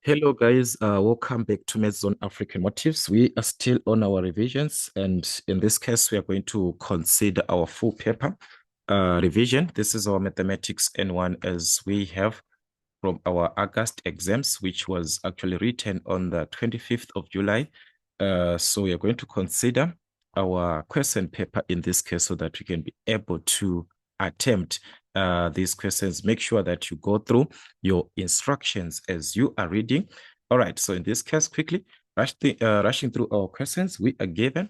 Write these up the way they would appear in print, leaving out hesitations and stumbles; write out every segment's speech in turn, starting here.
Hello guys, welcome back to Maths on African Motifs. We are still on our revisions, and in this case we are going to consider our full paper revision. This is our mathematics N1 as we have from our August exams, which was actually written on the 25th of July. So we are going to consider our question paper in this case so that we can be able to attempt these questions. Make sure that you go through your instructions as you are reading. All right, so in this case, quickly rushing through our questions, we are given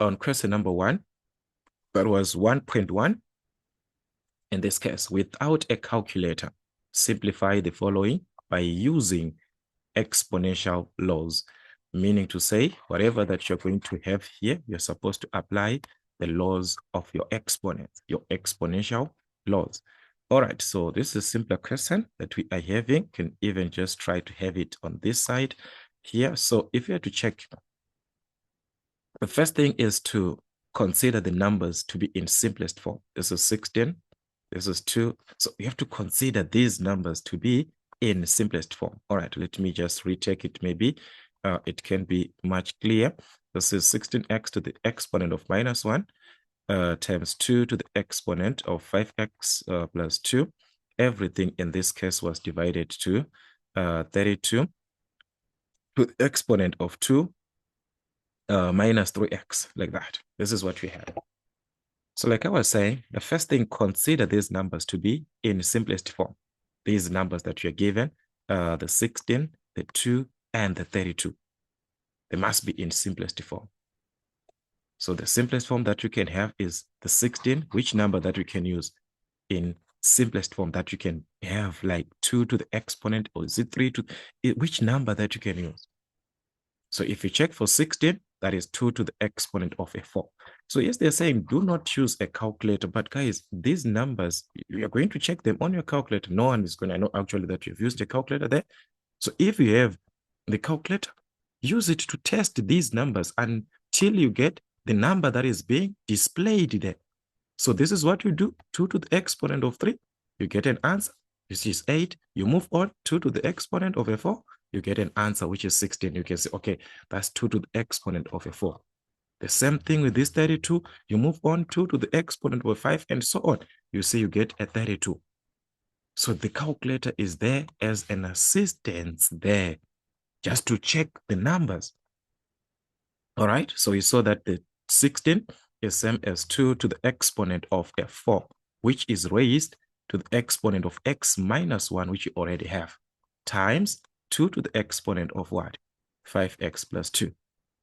on question number 1, that was 1.1. In this case, without a calculator, simplify the following by using exponential laws, meaning to say whatever that you're going to have here, you're supposed to apply the laws of your exponents, your exponential laws. All right, so this is a simpler question that we are having. Can even just try to have it on this side here. So if you have to check, the first thing is to consider the numbers to be in simplest form. This is 16, this is 2. So you have to consider these numbers to be in simplest form. All right, let me just retake it. Maybe it can be much clearer. This is 16x to the exponent of -1 times 2 to the exponent of 5x plus 2. Everything in this case was divided to 32 to the exponent of 2 minus 3x, like that. This is what we have. So like I was saying, the first thing, consider these numbers to be in simplest form. These numbers that you're given, the 16, the 2, and the 32. They must be in simplest form. So the simplest form that you can have is the 16. Which number that we can use in simplest form that you can have, like 2 to the exponent, or is it 3 to, which number that you can use? So if you check for 16, that is 2 to the exponent of a 4. So yes, they're saying do not use a calculator. But guys, these numbers, you are going to check them on your calculator. No one is going to know actually that you've used a calculator there. So if you have the calculator, use it to test these numbers until you get the number that is being displayed there. So this is what you do. 2 to the exponent of 3, you get an answer, which is 8. You move on, 2 to the exponent of a 4, you get an answer, which is 16. You can say, okay, that's 2 to the exponent of a 4. The same thing with this 32. You move on, 2 to the exponent of a 5, and so on. You see you get a 32. So the calculator is there as an assistance there, just to check the numbers. All right, so you saw that the 16 is same as 2 to the exponent of a 4, which is raised to the exponent of x minus 1, which you already have, times 2 to the exponent of what? 5x plus 2.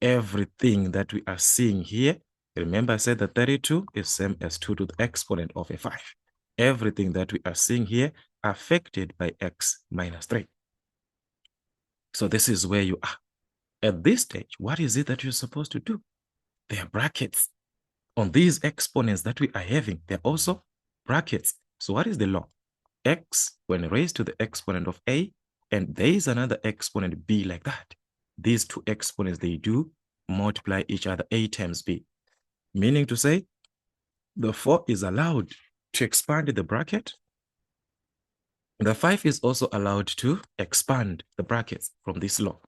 Everything that we are seeing here, remember I said that 32 is same as 2 to the exponent of a 5. Everything that we are seeing here affected by x minus 3. So this is where you are. At this stage, what is it that you're supposed to do? There are brackets. On these exponents that we are having, they're also brackets. So what is the law? X, when raised to the exponent of a, and there is another exponent b, like that. These two exponents, they do multiply each other, a times b. Meaning to say, the 4 is allowed to expand the bracket. The 5 is also allowed to expand the brackets from this law.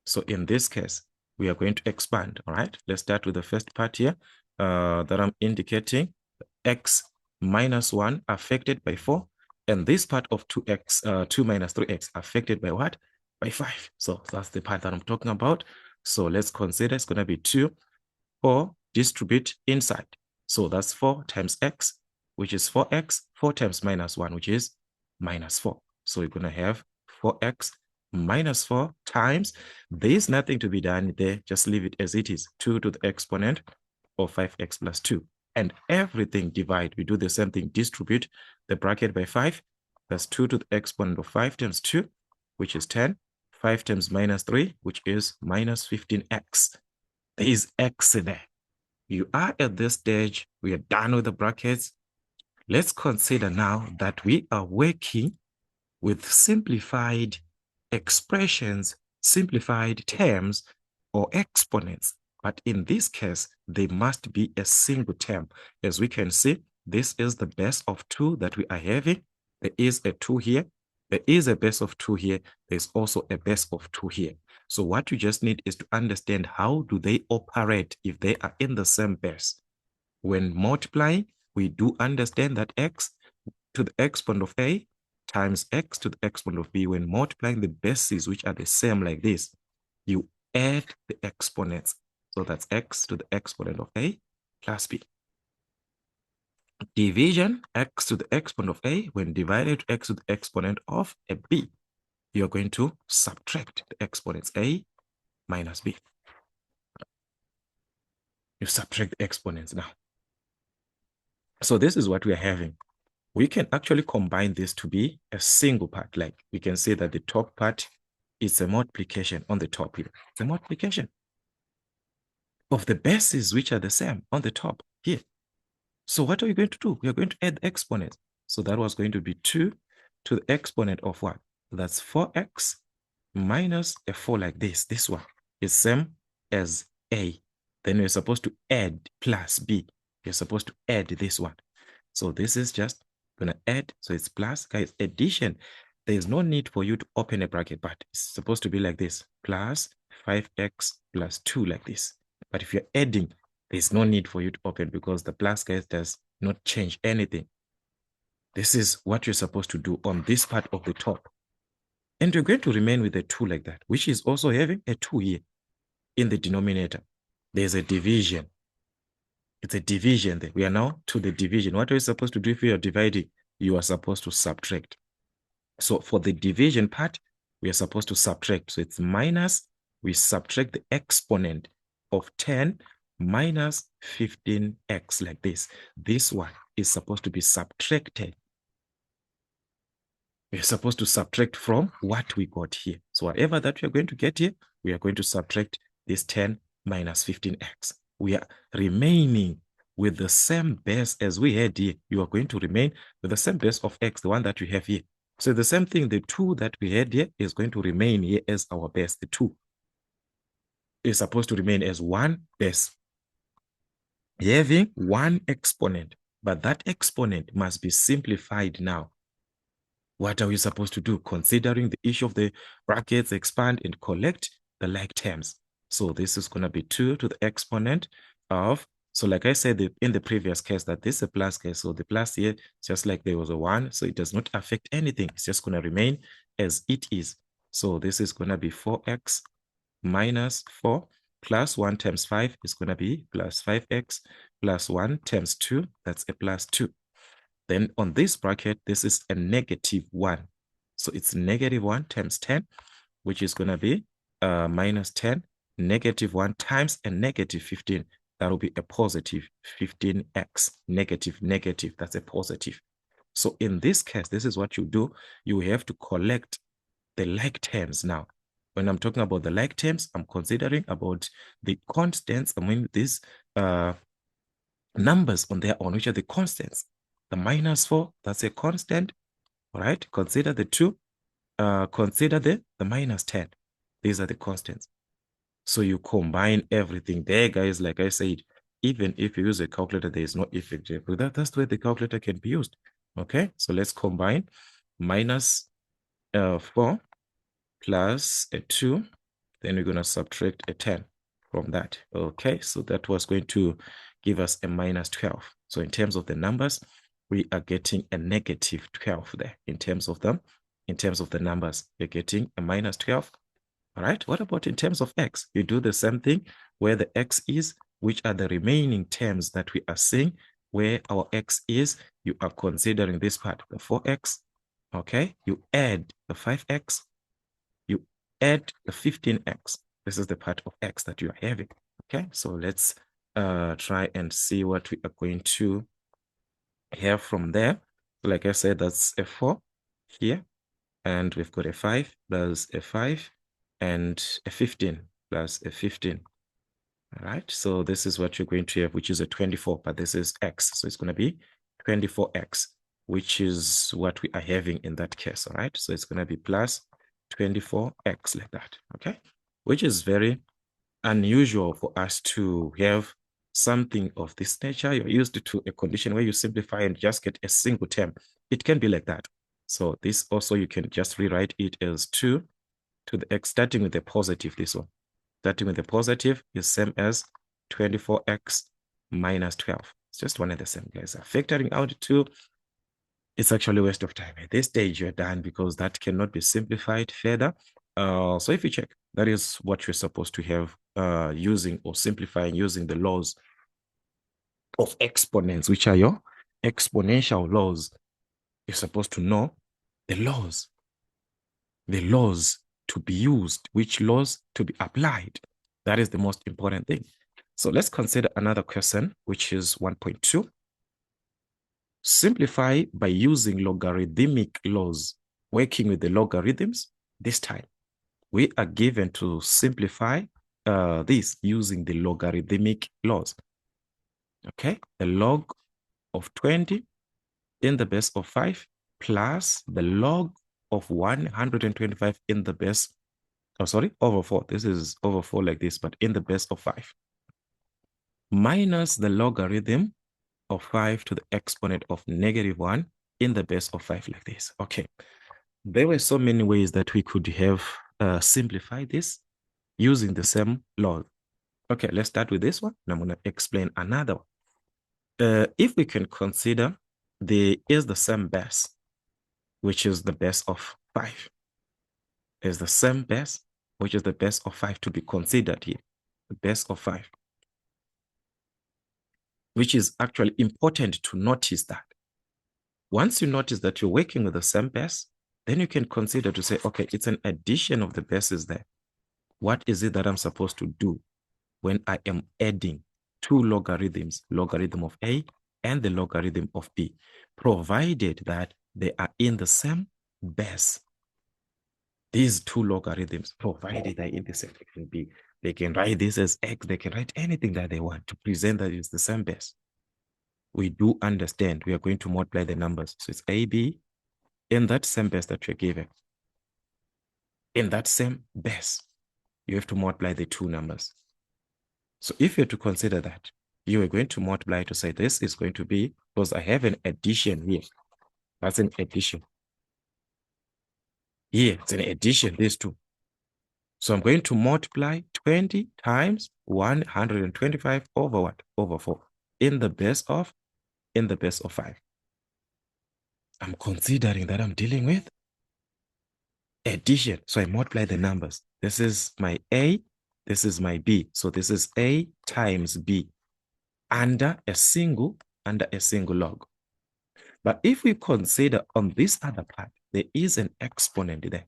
So in this case, we are going to expand. All right, let's start with the first part here that I'm indicating. X minus 1 affected by 4. And this part of 2x, 2 minus 3x affected by what? By 5. So that's the part that I'm talking about. So let's consider it's going to be 2, 4, distribute inside. So that's 4 times x, which is 4x, 4 times minus 1, which is minus 4. So we're going to have 4x minus 4 times, there is nothing to be done there, just leave it as it is, 2 to the exponent of 5x plus 2. And everything divide, we do the same thing, distribute the bracket by 5, that's 2 to the exponent of 5 times 2, which is 10, 5 times minus 3, which is minus 15x. There is x there. You are at this stage, we are done with the brackets. Let's consider now that we are working with simplified expressions, simplified terms, or exponents. But in this case, they must be a single term. As we can see, this is the best of 2 that we are having. There is a 2 here. There is a base of 2 here. There's also a base of 2 here. So what you just need is to understand how do they operate if they are in the same base. When multiplying, we do understand that x to the exponent of a times x to the exponent of b. When multiplying the bases which are the same like this, you add the exponents. So that's x to the exponent of a plus b. Division, x to the exponent of a, when divided to x to the exponent of a b, you're going to subtract the exponents a minus b. You subtract the exponents now. So this is what we are having. We can actually combine this to be a single part. Like we can say that the top part is a multiplication on the top here. It's a multiplication of the bases which are the same on the top here. So what are we going to do? We are going to add the exponents. So that was going to be 2 to the exponent of what? That's 4x minus a 4 like this. This one is same as a. Then we're supposed to add plus b. You're supposed to add this one. So this is just going to add. So it's plus. Guys, addition. There is no need for you to open a bracket, but it's supposed to be like this. Plus 5x plus 2 like this. But if you're adding, there's no need for you to open because the plus, guys, does not change anything. This is what you're supposed to do on this part of the top. And you're going to remain with a 2 like that, which is also having a 2 here in the denominator. There's a division. It's a division there. We are now to the division. What are you supposed to do if you are dividing? You are supposed to subtract. So for the division part, we are supposed to subtract. So it's minus, we subtract the exponent of 10 minus 15x like this. This one is supposed to be subtracted. We're supposed to subtract from what we got here. So whatever that we are going to get here, we are going to subtract this 10 minus 15x. We are remaining with the same base as we had here. You are going to remain with the same base of x, the one that we have here. So the same thing, the 2 that we had here is going to remain here as our base. The 2 is supposed to remain as one base, having one exponent, but that exponent must be simplified now. What are we supposed to do? Considering the issue of the brackets, expand and collect the like terms. So this is going to be 2 to the exponent of, so like I said in the previous case, that this is a plus case. So the plus here, just like there was a 1, so it does not affect anything. It's just going to remain as it is. So this is going to be 4x minus 4 plus 1 times 5 is going to be plus 5x plus 1 times 2. That's a plus 2. Then on this bracket, this is a negative 1. So it's negative 1 times 10, which is going to be minus 10, negative 1 times a negative 15. That will be a positive 15x. Negative, negative, that's a positive. So in this case, this is what you do. You have to collect the like terms now. When I'm talking about the like terms, I'm considering about the constants. I mean, these numbers on their own, which are the constants. The minus 4, that's a constant, all right? Consider the 2, consider the minus 10. These are the constants. So you combine everything there, guys. Like I said, even if you use a calculator, there is no effect there. But that's where the calculator can be used, okay? So let's combine minus 4 plus a 2. Then we're going to subtract a 10 from that, okay? So that was going to give us a minus 12. So in terms of the numbers, we are getting a negative 12 there. In terms of the numbers, you're getting a minus 12. All right. What about in terms of x? You do the same thing where the x is, which are the remaining terms that we are seeing, where our x is, you are considering this part, the 4x. Okay. You add the 5x. You add the 15x. This is the part of x that you are having. Okay. So let's try and see what we are going to have from there. Like I said, that's a 4 here. And we've got a 5 plus a 5 and a 15 plus a 15. All right. So this is what you're going to have, which is a 24, but this is x. So it's going to be 24x, which is what we are having in that case. All right. So it's going to be plus 24x like that. Okay. Which is very unusual for us to have something of this nature. You're used to a condition where you simplify and just get a single term. It can be like that. So this also, you can just rewrite it as 2 to the x, starting with the positive, this one. Starting with the positive is same as 24x minus 12. It's just one and the same, guys. Factoring out 2, it's actually a waste of time. At this stage, you're done because that cannot be simplified further. So if you check, that is what you're supposed to have using or simplifying using the laws of exponents, which are your exponential laws. You're supposed to know the laws to be used, which laws to be applied. That is the most important thing. So let's consider another question, which is 1.2. Simplify by using logarithmic laws. Working with the logarithms, this time we are given to simplify this using the logarithmic laws. Okay, the log of 20 in the base of 5 plus the log of 125 in the base, over 4. This is over 4 like this, but in the base of 5. Minus the logarithm of 5 to the exponent of -1 in the base of 5 like this. Okay, there were so many ways that we could have simplified this using the same law. Okay, let's start with this one, and I'm going to explain another one. If we can consider the same base, which is the base of 5, is the same base, which is the base of 5 to be considered here, the base of 5, which is actually important to notice that. Once you notice that you're working with the same base, then you can consider to say, okay, it's an addition of the bases there. What is it that I'm supposed to do when I am adding two logarithms, logarithm of A and the logarithm of B, provided that they are in the same base? These two logarithms, provided they're in the same, they can write this as X, they can write anything that they want to present that it's the same base. We do understand we are going to multiply the numbers. So it's AB in that same base that you're given. In that same base, you have to multiply the two numbers. So if you're to consider that, you are going to multiply to say this is going to be, because I have an addition here. That's an addition. Here, it's an addition, these two. So I'm going to multiply 20 times 125 over what? Over 4. In the base of 5. I'm considering that I'm dealing with addition. So I multiply the numbers. This is my A, this is my B. So this is A times B under a single log. But if we consider on this other part, there is an exponent there.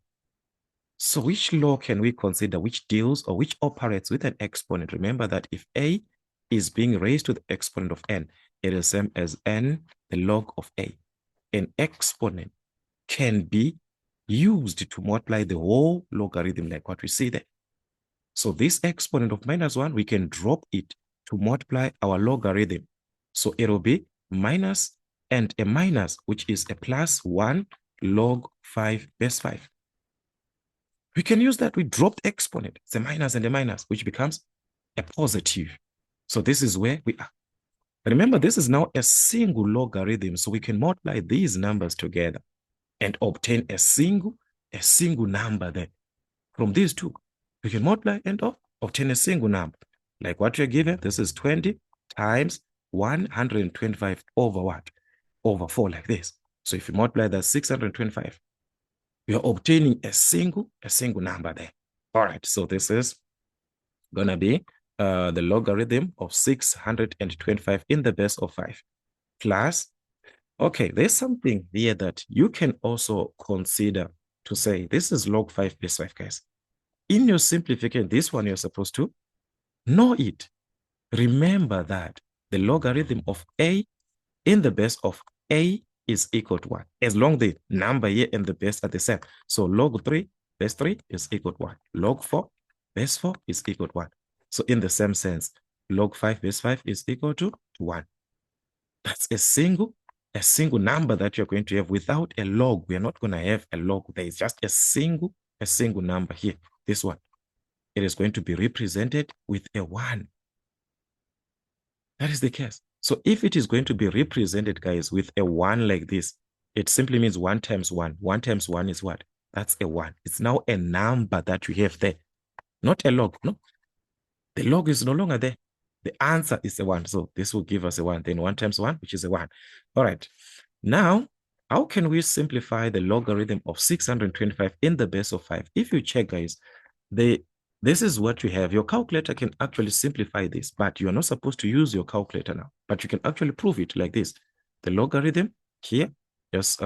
So which law can we consider which deals or which operates with an exponent? Remember that if A is being raised to the exponent of n, it is same as n, the log of A. An exponent can be used to multiply the whole logarithm like what we see there. So this exponent of -1, we can drop it to multiply our logarithm. So it will be minus and a minus, which is a +1 log 5 base 5. We can use that. We drop the exponent. It's a minus and a minus, which becomes a positive. So this is where we are. Remember, this is now a single logarithm. So we can multiply these numbers together and obtain a single number there. From these two, we can multiply and obtain a single number. Like what you're given, this is 20 times 125 over what? Over 4 like this. So if you multiply that 625, we are obtaining a single number there. All right, so this is going to be the logarithm of 625 in the base of 5 plus, okay, there's something here that you can also consider to say, this is log 5 base 5, guys. In your simplification, this one you're supposed to know it. Remember that the logarithm of A in the base of A is equal to 1, as long as the number here and the base are the same. So log 3 base 3 is equal to 1. Log 4 base 4 is equal to 1. So in the same sense, log 5 base 5 is equal to 1. That's a single number that you're going to have without a log. We are not going to have a log. There is just a single number here. This one. It is going to be represented with a 1. That is the case. So if it is going to be represented, guys, with a 1 like this, It simply means 1 times 1. 1 times 1 is what? That's a 1. It's now a number that you have there, not a log. No, the log is no longer there. The answer is a 1. So this will give us a 1. Then 1 times 1, which is a 1. All right. Now, how can we simplify the logarithm of 625 in the base of 5? If you check, guys, this is what you have. Your calculator can actually simplify this, but you're not supposed to use your calculator now. But you can actually prove it like this. The logarithm here, let's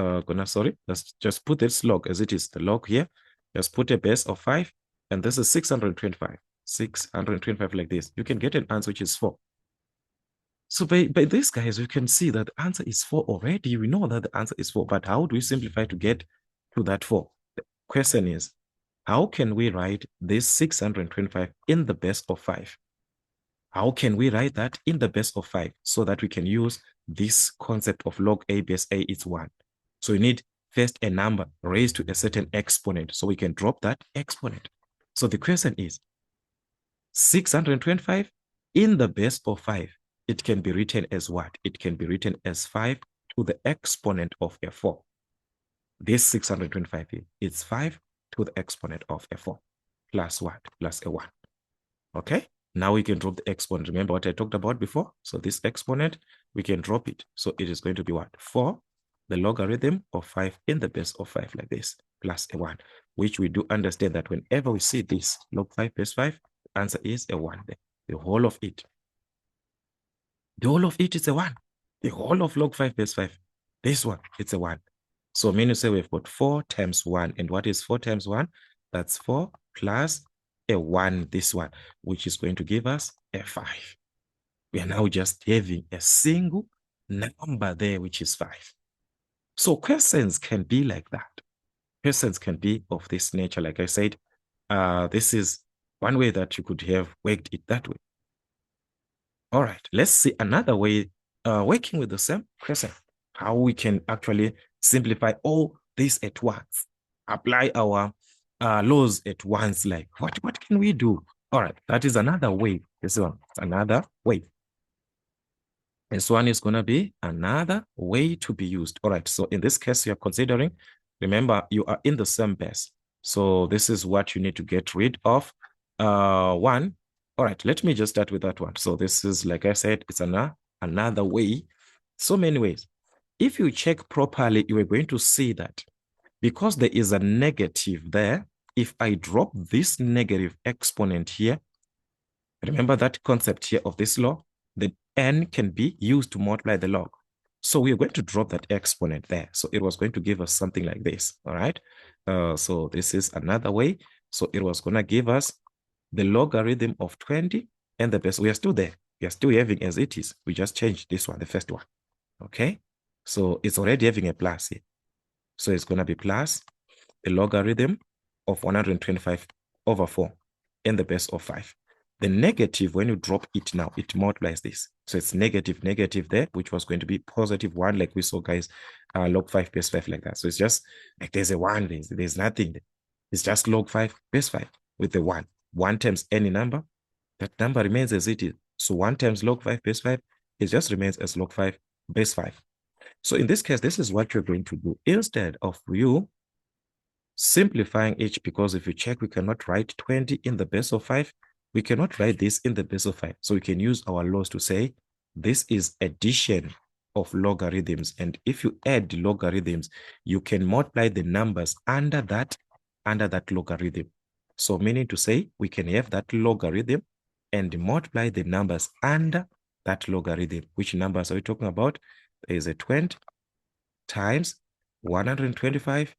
just put this log as it is. The log here, just put a base of 5, and this is 625. 625 like this. You can get an answer which is 4. So by this, guys, we can see that the answer is 4 already. We know that the answer is 4, but how do we simplify to get to that 4? The question is, how can we write this 625 in the base of 5? How can we write that in the base of 5 so that we can use this concept of log a base a is 1? So you need first a number raised to a certain exponent so we can drop that exponent. So the question is, 625 in the base of 5, it can be written as what? It can be written as 5 to the exponent of a 4. This 625 is 5 to the exponent of a 4 plus what? Plus a 1. Okay? Now we can drop the exponent. Remember what I talked about before? So this exponent, we can drop it. So it is going to be what? 4, the logarithm of 5 in the base of 5 like this, plus a 1, which we do understand that whenever we see this log 5 base 5, the answer is a 1 there. The whole of it. The whole of it is a 1. The whole of log 5 base 5. This one, it's a 1. So meaning say we've got 4 times 1. And what is 4 times 1? That's 4 plus a 1, this one, which is going to give us a 5. We are now just having a single number there, which is 5. So questions can be like that. Questions can be of this nature. Like I said, this is one way that you could have worked it that way. All right, let's see another way working with the same question, how we can actually simplify all this at once, apply our laws at once. Like what can we do? All right, that is another way. This one, another way. This one is going to be another way to be used. All right, so in this case, you're considering, remember, you are in the same base. So this is what you need to get rid of. 1. All right, let me just start with that one. So this is, like I said, it's another way. So many ways. If you check properly, you are going to see that because there is a negative there, if I drop this negative exponent here, remember that concept here of this law, the n can be used to multiply the log. So we are going to drop that exponent there. So it was going to give us something like this, all right? So this is another way. So it was going to give us the logarithm of 20 and the base. We are still there. We are still having as it is. We just changed this one, the first one, okay? So it's already having a plus here. So it's going to be plus the logarithm of 125 over 4 and the base of 5. The negative, when you drop it now, it multiplies this. So it's negative there, which was going to be positive 1, like we saw, guys, log 5 base 5 like that. So it's just like there's a 1, there's nothing there. It's just log 5 base 5 with the 1. 1 times any number, that number remains as it is. So 1 times log 5 base 5, it just remains as log 5 base 5. So in this case, this is what you're going to do. Instead of you simplifying each, because if you check, we cannot write 20 in the base of 5. We cannot write this in the base of 5. So we can use our laws to say this is addition of logarithms. And if you add logarithms, you can multiply the numbers under that logarithm. So meaning to say we can have that logarithm and multiply the numbers under that logarithm. Which numbers are we talking about? There is a 20 times 125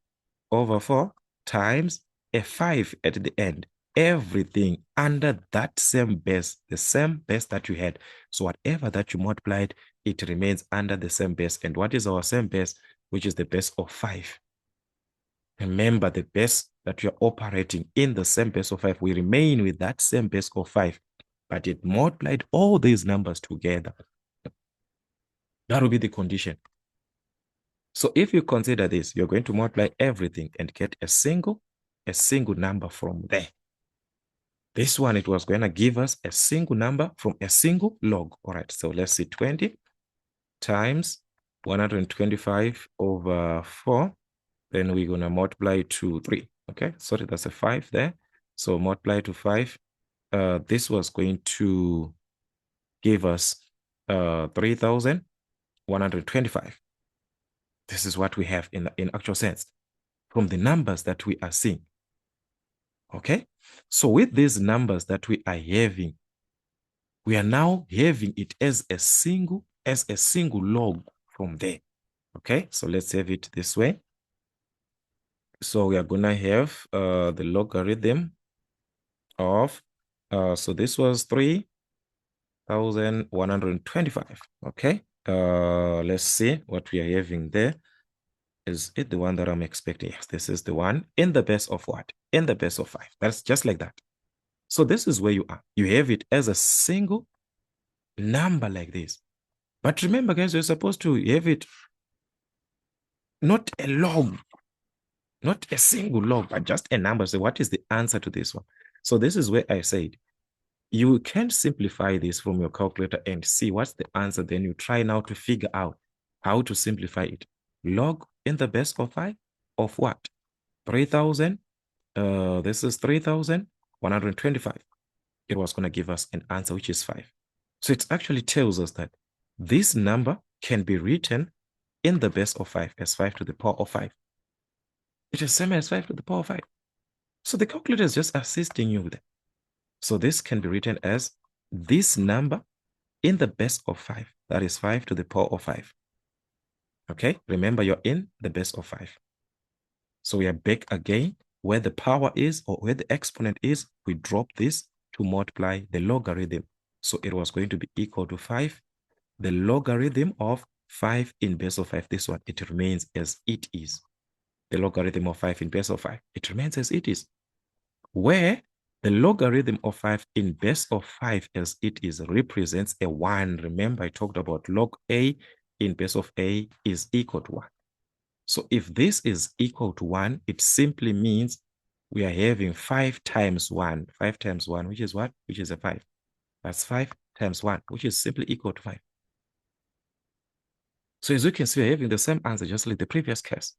over 4 times a 5 at the end. Everything under that same base, the same base that you had. So whatever that you multiplied, it remains under the same base. And what is our same base? Which is the base of 5. Remember, the base that you're operating in the same base of 5, we remain with that same base of 5, but it multiplied all these numbers together. That will be the condition. So if you consider this, you're going to multiply everything and get a single number from there. This one, it was going to give us a single number from a single log. All right, so let's see, 20 times 125 over 4. Then we're going to multiply to 3. Okay, sorry, that's a 5 there. So multiply to 5. This was going to give us 3,125. This is what we have in actual sense from the numbers that we are seeing. Okay, so with these numbers that we are having, we are now having it as a single log from there. Okay, so let's have it this way. So we are gonna have the logarithm of so this was 3,125. Okay, let's see what we are having there. Is it the one that I'm expecting? Yes, this is the one in the base of what? In the base of 5. That's just like that. So this is where you are. You have it as a single number like this. But remember, guys, you're supposed to have it not a log, not a single log, but just a number. So what is the answer to this one? So this is where I said, you can simplify this from your calculator and see what's the answer. Then you try now to figure out how to simplify it. Log in the base of 5 of what? 3,000. This is 3,125. It was going to give us an answer, which is 5. So it actually tells us that this number can be written in the base of 5 as 5 to the power of 5. It is same as 5 to the power of 5. So the calculator is just assisting you with it. So this can be written as this number in the base of 5. That is 5 to the power of 5. Okay, remember you're in the base of 5. So we are back again where the power is or where the exponent is. We drop this to multiply the logarithm. So it was going to be equal to 5. The logarithm of 5 in base of 5, this one, it remains as it is. The logarithm of 5 in base of 5, it remains as it is. Where the logarithm of 5 in base of 5 as it is represents a 1. Remember, I talked about log A in base of A is equal to 1. So if this is equal to 1, it simply means we are having 5 times 1. 5 times 1, which is what? Which is a 5. That's 5 times 1, which is simply equal to 5. So as you can see, we're having the same answer just like the previous case.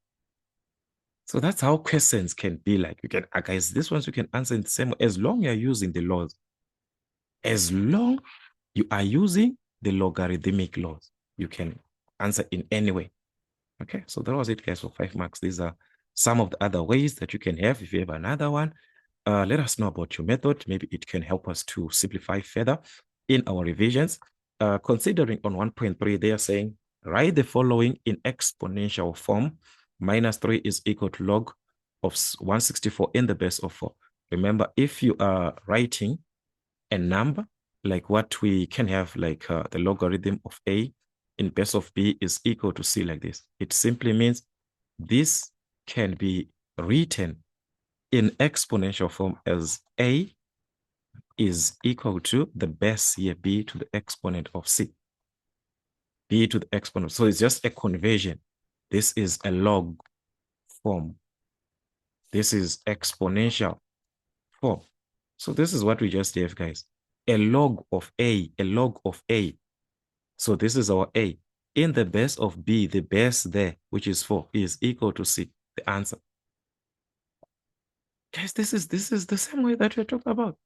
So that's how questions can be like. You can, guys, this ones you can answer in the same way as long you're using the laws. As long you are using the logarithmic laws, you can answer in any way. Okay, so that was it, guys, for 5 marks. These are some of the other ways that you can have. If you have another one, let us know about your method. Maybe it can help us to simplify further in our revisions. Considering on 1.3, they are saying, write the following in exponential form. Minus 3 is equal to log of 164 in the base of 4. Remember, if you are writing a number, like what we can have, like the logarithm of A in base of B is equal to C like this. It simply means this can be written in exponential form as A is equal to the base here, B to the exponent of C. B to the exponent. So it's just a conversion. This is a log form. This is exponential form. So this is what we just have, guys. A log of A, a log of A. So this is our A. In the base of B, the base there, which is 4, is equal to C, the answer. Guys, this is the same way that we're talking about.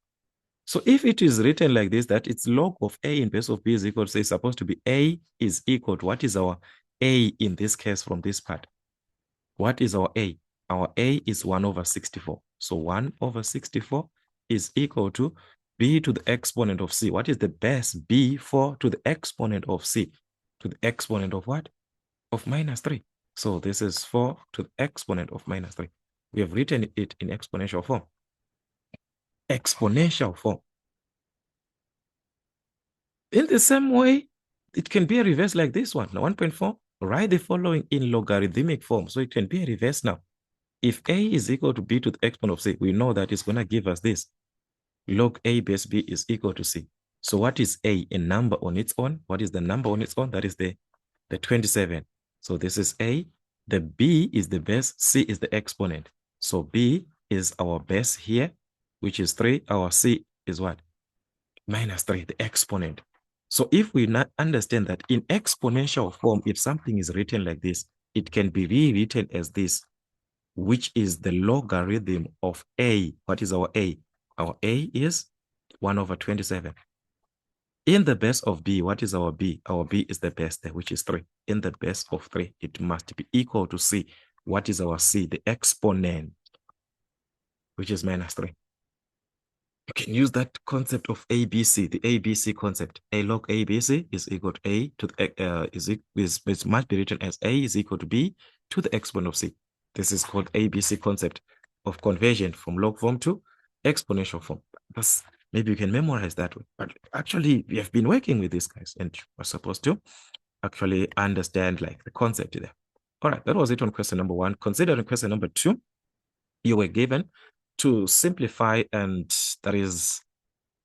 So if it is written like this, that it's log of A in base of B is equal to, say, it's supposed to be A is equal to, what is our A in this case from this part? What is our A? Our A is 1 over 64. So 1 over 64 is equal to B to the exponent of C. What is the base? B 4 to the exponent of C. To the exponent of what? Of minus 3. So this is 4 to the exponent of minus 3. We have written it in exponential form. Exponential form. In the same way, it can be a reverse like this one. Now 1.4, write the following in logarithmic form. So it can be a reverse now. If A is equal to B to the exponent of C, we know that it's going to give us this. Log A base B is equal to C. So what is A? A number on its own. What is the number on its own? That is the 27. So this is A. The B is the base. C is the exponent. So B is our base here, which is 3. Our C is what? Minus 3, the exponent. So if we not understand that in exponential form, if something is written like this, it can be rewritten as this, which is the logarithm of a. What is our a? Our a is 1 over 27. In the base of b, what is our b? Our b is the base there, which is 3. In the base of 3, it must be equal to c. What is our c? The exponent, which is minus 3. You can use that concept of ABC, the ABC concept. A log ABC is equal to A to the, is must be written as A is equal to B to the exponent of C. This is called ABC concept of conversion from log form to exponential form. That's, maybe you can memorize that way. But actually, we have been working with these guys and we're supposed to actually understand like the concept there. All right, that was it on question number 1. Considering question number 2, you were given to simplify, and that is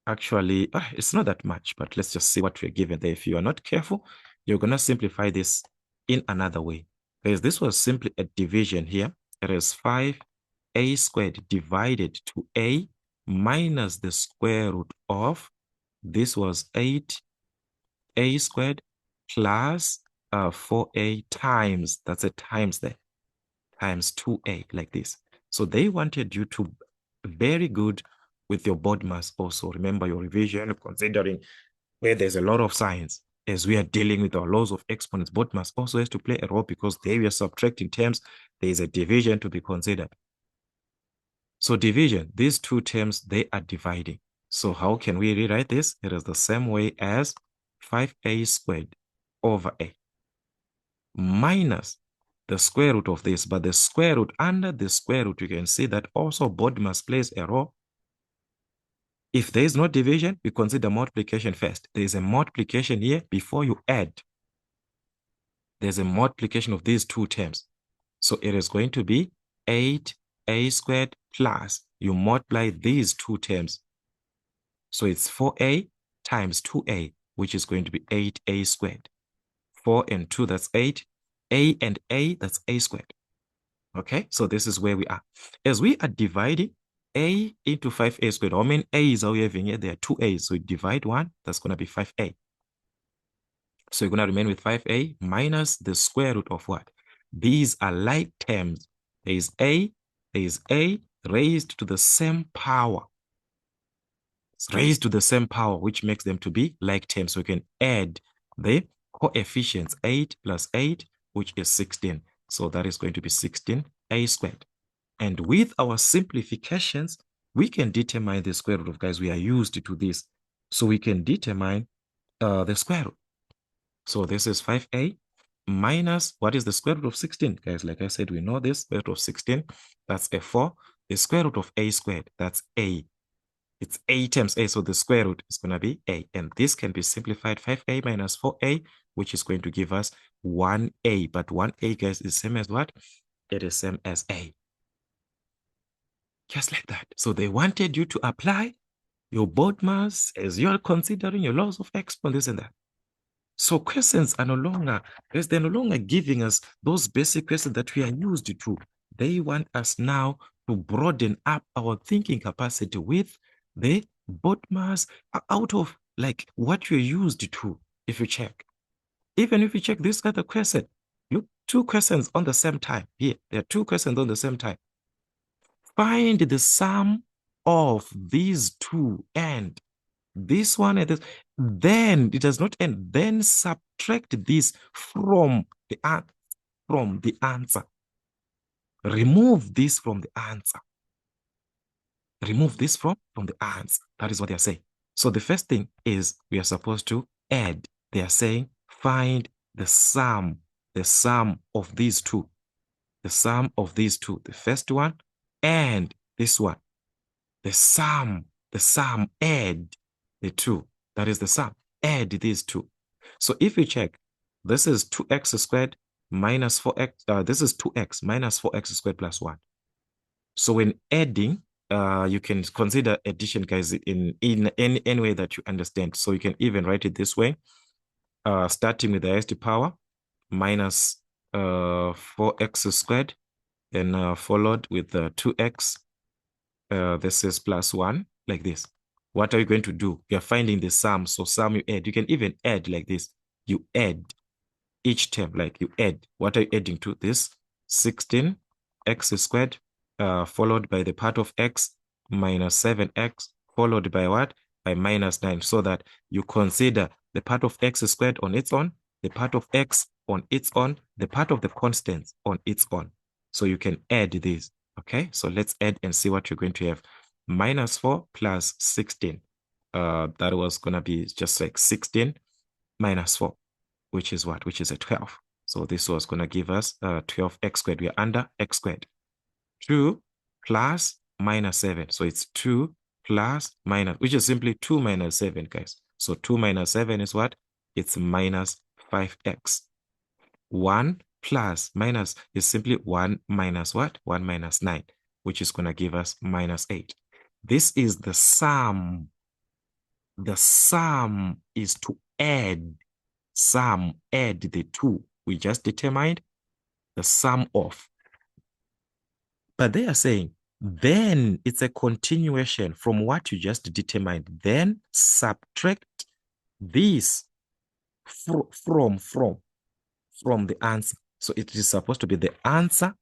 actually, it's not that much, but let's just see what we're given there. If you are not careful, you're going to simplify this in another way. Because this was simply a division here. It is 5a squared divided to a minus the square root of, this was 8a squared plus 4a times, that's a times there, times 2a, like this. So they wanted you to very good with your board mass also. Remember your revision, considering where there's a lot of science. As we are dealing with our laws of exponents, board mass also has to play a role because they were subtracting terms. There is a division to be considered. So division, these two terms, they are dividing. So how can we rewrite this? It is the same way as 5a squared over a minus the square root of this, but the square root, under the square root, you can see that also board mass plays a role. If there is no division, we consider multiplication first. There is a multiplication here before you add. There's a multiplication of these two terms. So it is going to be 8a squared plus, you multiply these two terms. So it's 4a times 2a, which is going to be 8a squared. 4 and 2, that's 8. A and a, that's a squared. Okay, so this is where we are. As we are dividing a into 5a squared, how many a's are we having here? There are 2 a's, so we divide 1, that's going to be 5a. So you're going to remain with 5a minus the square root of what? These are like terms. There is a raised to the same power. It's raised to the same power, which makes them to be like terms. So we can add the coefficients, 8 plus 8, which is 16. So that is going to be 16a squared. And with our simplifications, we can determine the square root of, guys, we are used to this. So we can determine the square root. So this is 5a minus, what is the square root of 16? Guys, like I said, we know this, square root of 16, that's a 4. The square root of a squared, that's a. It's a times a, so the square root is going to be a. And this can be simplified, 5a minus 4a, which is going to give us 1a. But 1a, guys, is same as what? It is same as a. Just like that. So they wanted you to apply your board mass as you're considering your laws of exponents, this and that. So questions are no longer, because they're no longer giving us those basic questions that we are used to. They want us now to broaden up our thinking capacity with the board mass out of like what you're used to. If you check, even if you check this other question, look, 2 questions on the same time. Here, there are 2 questions on the same time. Find the sum of these two and this one and this. Then it does not end. Then subtract this from the answer. Remove this from the answer. Remove this from the answer. That is what they are saying. So the first thing is we are supposed to add. They are saying find the sum of these two. The sum of these two. The first one and this one. The sum, add the two. That is the sum. Add these two. So if you check, this is 2x squared minus 4x. This is 2x minus 4x squared plus 1. So when adding, you can consider addition, guys, in any way that you understand. So you can even write it this way, starting with the highest power minus 4x squared, then followed with 2x. This is plus 1, like this. what are you going to do? You're finding the sum. So sum you add. You can even add like this. You add each term, like you add. What are you adding to this? 16 x squared followed by the part of x minus 7x followed by what? By minus 9, so that you consider the part of x squared on its own, the part of x on its own, the part of the constants on its own. So you can add these. Okay, so let's add and see what you're going to have. Minus 4 plus 16. That was going to be just like 16 minus 4, which is what? Which is a 12. So this was going to give us 12x squared. We are under x squared. 2 plus minus 7. So it's 2 plus minus, which is simply 2 minus 7, guys. So 2 minus 7 is what? It's minus 5x. 1 plus minus is simply 1 minus what? 1 minus 9, which is going to give us minus 8. This is the sum. The sum is to add. Sum, add the two we just determined, the sum of. But they are saying, then it's a continuation from what you just determined. Then subtract this from the answer. So it is supposed to be the answer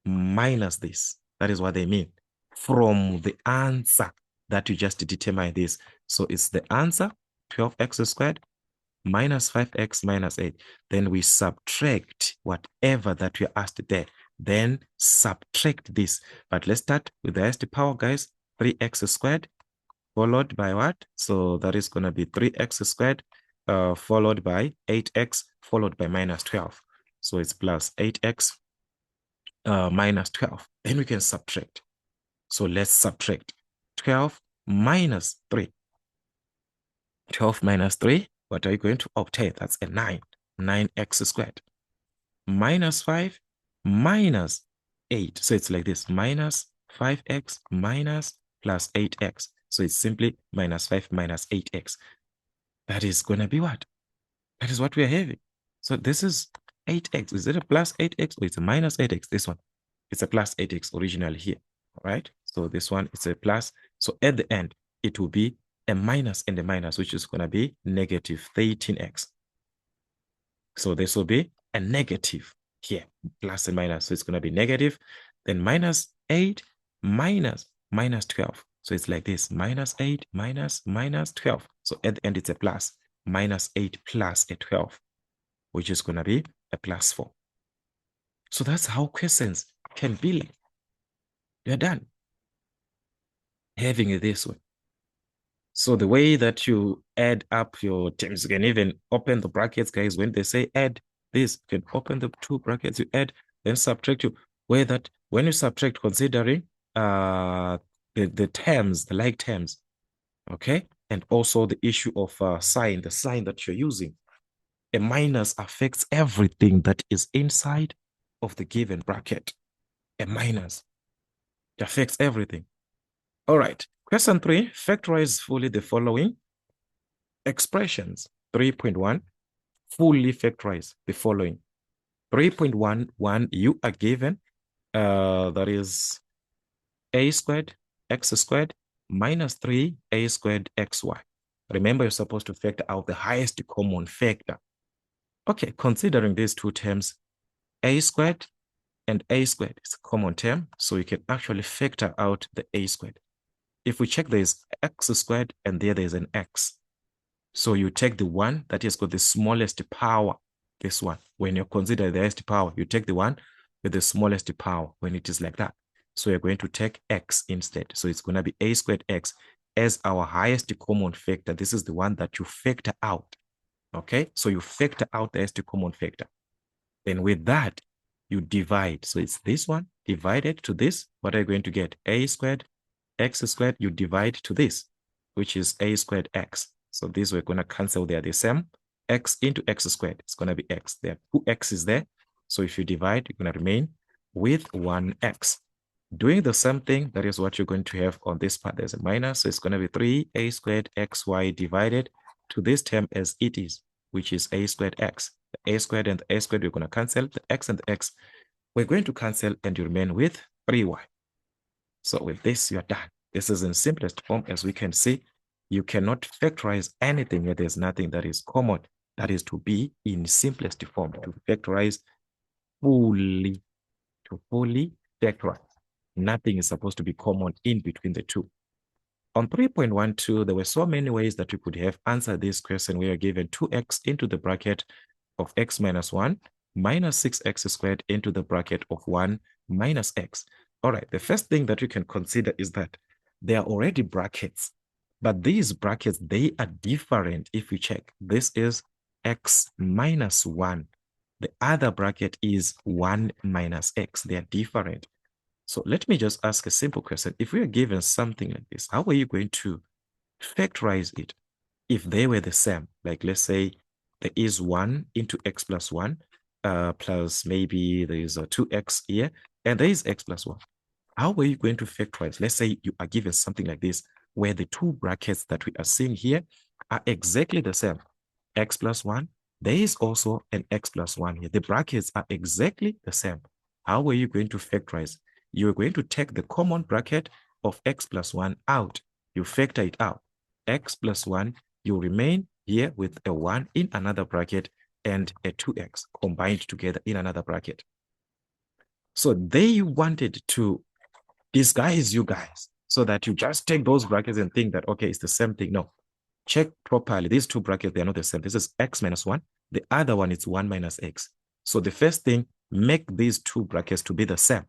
minus this. That is what they mean. From the answer that you just determined this. So it's the answer, 12x squared, minus 5x minus 8. Then we subtract whatever that we asked there. Then subtract this. But let's start with the highest power, guys. 3x squared followed by what? So that is going to be 3x squared followed by 8x followed by minus 12. So it's plus 8x minus 12. Then we can subtract. So let's subtract 12 minus 3. 12 minus 3, what are you going to obtain? That's a 9. 9x squared. Minus 5 minus 8. So it's like this. Minus 5x minus plus 8x. So it's simply minus 5 minus 8x. That is going to be what? That is what we are having. So this is 8x. Is it a plus 8x or it's a minus 8x? This one. It's a plus 8x originally here. All right. So this one is a plus. So at the end, it will be a minus and a minus, which is going to be negative 13x. So this will be a negative here, plus and minus. So it's going to be negative. Then minus 8 minus 12. So it's like this, minus 8 minus 12. So at the end, it's a plus. Minus 8 plus a 12, which is going to be a plus 4. So that's how questions can be like. You're done. Having it this way. So the way that you add up your terms, you can even open the brackets, guys. When they say add this, you can open the two brackets, you add, then subtract. You where that when you subtract, considering the terms, the like terms, okay, and also the issue of sign, the sign that you're using. A minus affects everything that is inside of the given bracket. A minus, it affects everything. All right. Question 3, factorize fully the following expressions. 3.1, fully factorize the following. 3.11, you are given, that is a squared x squared minus 3a squared xy. Remember, you're supposed to factor out the highest common factor. Okay, considering these two terms, a squared and a squared is a common term, so you can actually factor out the a squared. If we check, there's x squared and there's an x. So you take the one that has got the smallest power, this one. When you consider the highest power, you take the one with the smallest power when it is like that. So you're going to take x instead. So it's going to be a squared x as our highest common factor. This is the one that you factor out. Okay, so you factor out the highest common factor. Then with that, you divide. So it's this one divided to this. What are you going to get? A squared x squared, you divide to this, which is a squared x. So these we're going to cancel. They are the same. X into x squared. It's going to be x. There are two x's there. So if you divide, you're going to remain with 1x. Doing the same thing, that is what you're going to have on this part. There's a minus. So it's going to be 3a squared xy divided to this term as it is, which is a squared x. The a squared and the a squared, we're going to cancel. The x and the x, we're going to cancel, and you remain with 3y. So with this, you're done. This is in simplest form, as we can see. You cannot factorize anything where there's nothing that is common. That is to be in simplest form, to factorize fully, to fully factorize. Nothing is supposed to be common in between the two. On 3.12, there were so many ways that you could have answered this question. We are given 2x into the bracket of x minus 1 minus 6x squared into the bracket of 1 minus x. All right, the first thing that you can consider is that they are already brackets, but these brackets, they are different. If we check, this is x minus 1. The other bracket is 1 minus x. They are different. So let me just ask a simple question. If we are given something like this, how are you going to factorize it if they were the same? Like, let's say there is 1 into x plus 1 plus maybe there is a 2x here, and there is x plus 1. How are you going to factorize? Let's say you are given something like this, where the two brackets that we are seeing here are exactly the same. X plus 1, there is also an x plus 1 here. The brackets are exactly the same. How are you going to factorize? You're going to take the common bracket of x plus 1 out. You factor it out. X plus 1, you remain here with a 1 in another bracket and a 2x combined together in another bracket. So they wanted to disguise you guys so that you just take those brackets and think that, okay, it's the same thing. No, check properly. These two brackets, they are not the same. This is x minus 1. The other one is 1 minus x. So the first thing, make these two brackets to be the same.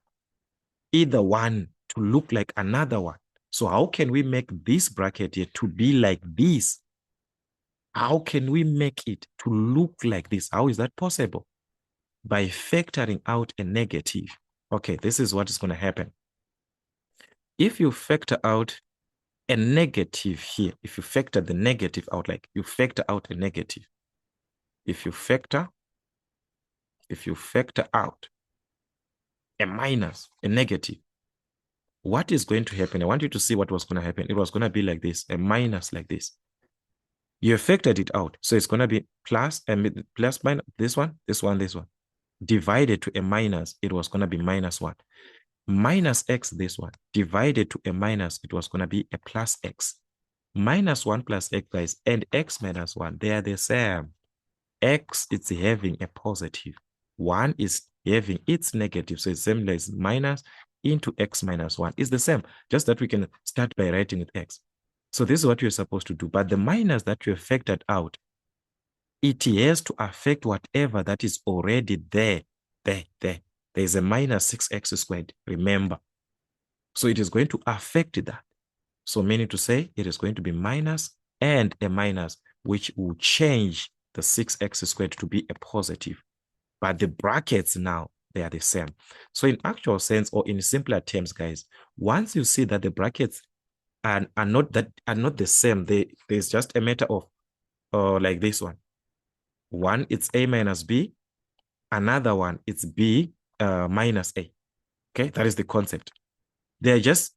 Either one to look like another one. So how can we make this bracket here to be like this? How can we make it to look like this? How is that possible? By factoring out a negative. Okay, this is what is going to happen. If you factor out a negative here, if you factor the negative out, like you factor out a negative, if you factor out a minus, a negative, what is going to happen? I want you to see what was going to happen. It was going to be like this, a minus like this. You factored it out. So it's going to be plus and plus minus this one, this one, this one. Divided to a minus, it was going to be minus 1. Minus x, this one. Divided to a minus, it was going to be a plus x. Minus 1 plus x, guys, and x minus 1, they are the same. X, it's having a positive. 1 is having its negative. So it's same as minus into x minus 1. It's the same, just that we can start by writing with x. So this is what you're supposed to do. But the minus that you have factored out, it has to affect whatever that is already there. There's a minus 6x squared, remember. So it is going to affect that. So meaning to say, it is going to be minus and a minus, which will change the 6x squared to be a positive. But the brackets now, they are the same. So in actual sense, or in simpler terms, guys, once you see that the brackets are not the same, there's just a matter of like this one. One, it's a minus b. Another one, it's b minus a. Okay, that is the concept. They're just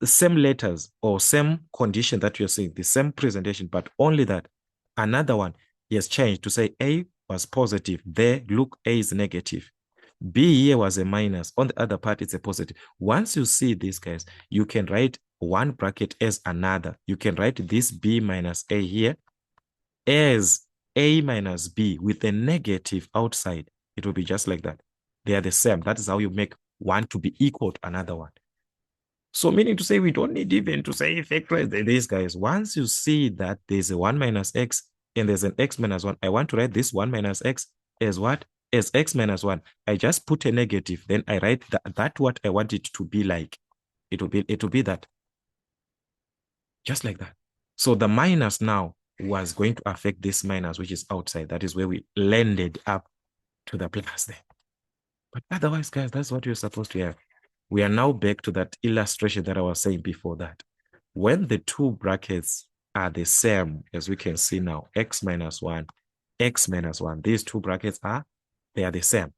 the same letters or same condition that you're seeing, the same presentation, but only that another one has changed to say A was positive. There, look, A is negative. B here was a minus. On the other part, it's a positive. Once you see these guys, you can write one bracket as another. You can write this B minus A here as A minus B with a negative outside. It will be just like that. They are the same. That is how you make one to be equal to another one. So meaning to say, we don't need even to say factorize these guys. Once you see that there's a 1 minus x and there's an x minus 1, I want to write this 1 minus x as what? As x minus 1. I just put a negative. Then I write that what I want it to be like. It will be that. Just like that. So the minus now was going to affect this minus, which is outside. That is where we landed up to the plus there. But otherwise, guys, that's what you're supposed to have. We are now back to that illustration that I was saying before that. When the two brackets are the same, as we can see now, x minus 1, x minus 1, these two brackets they are the same.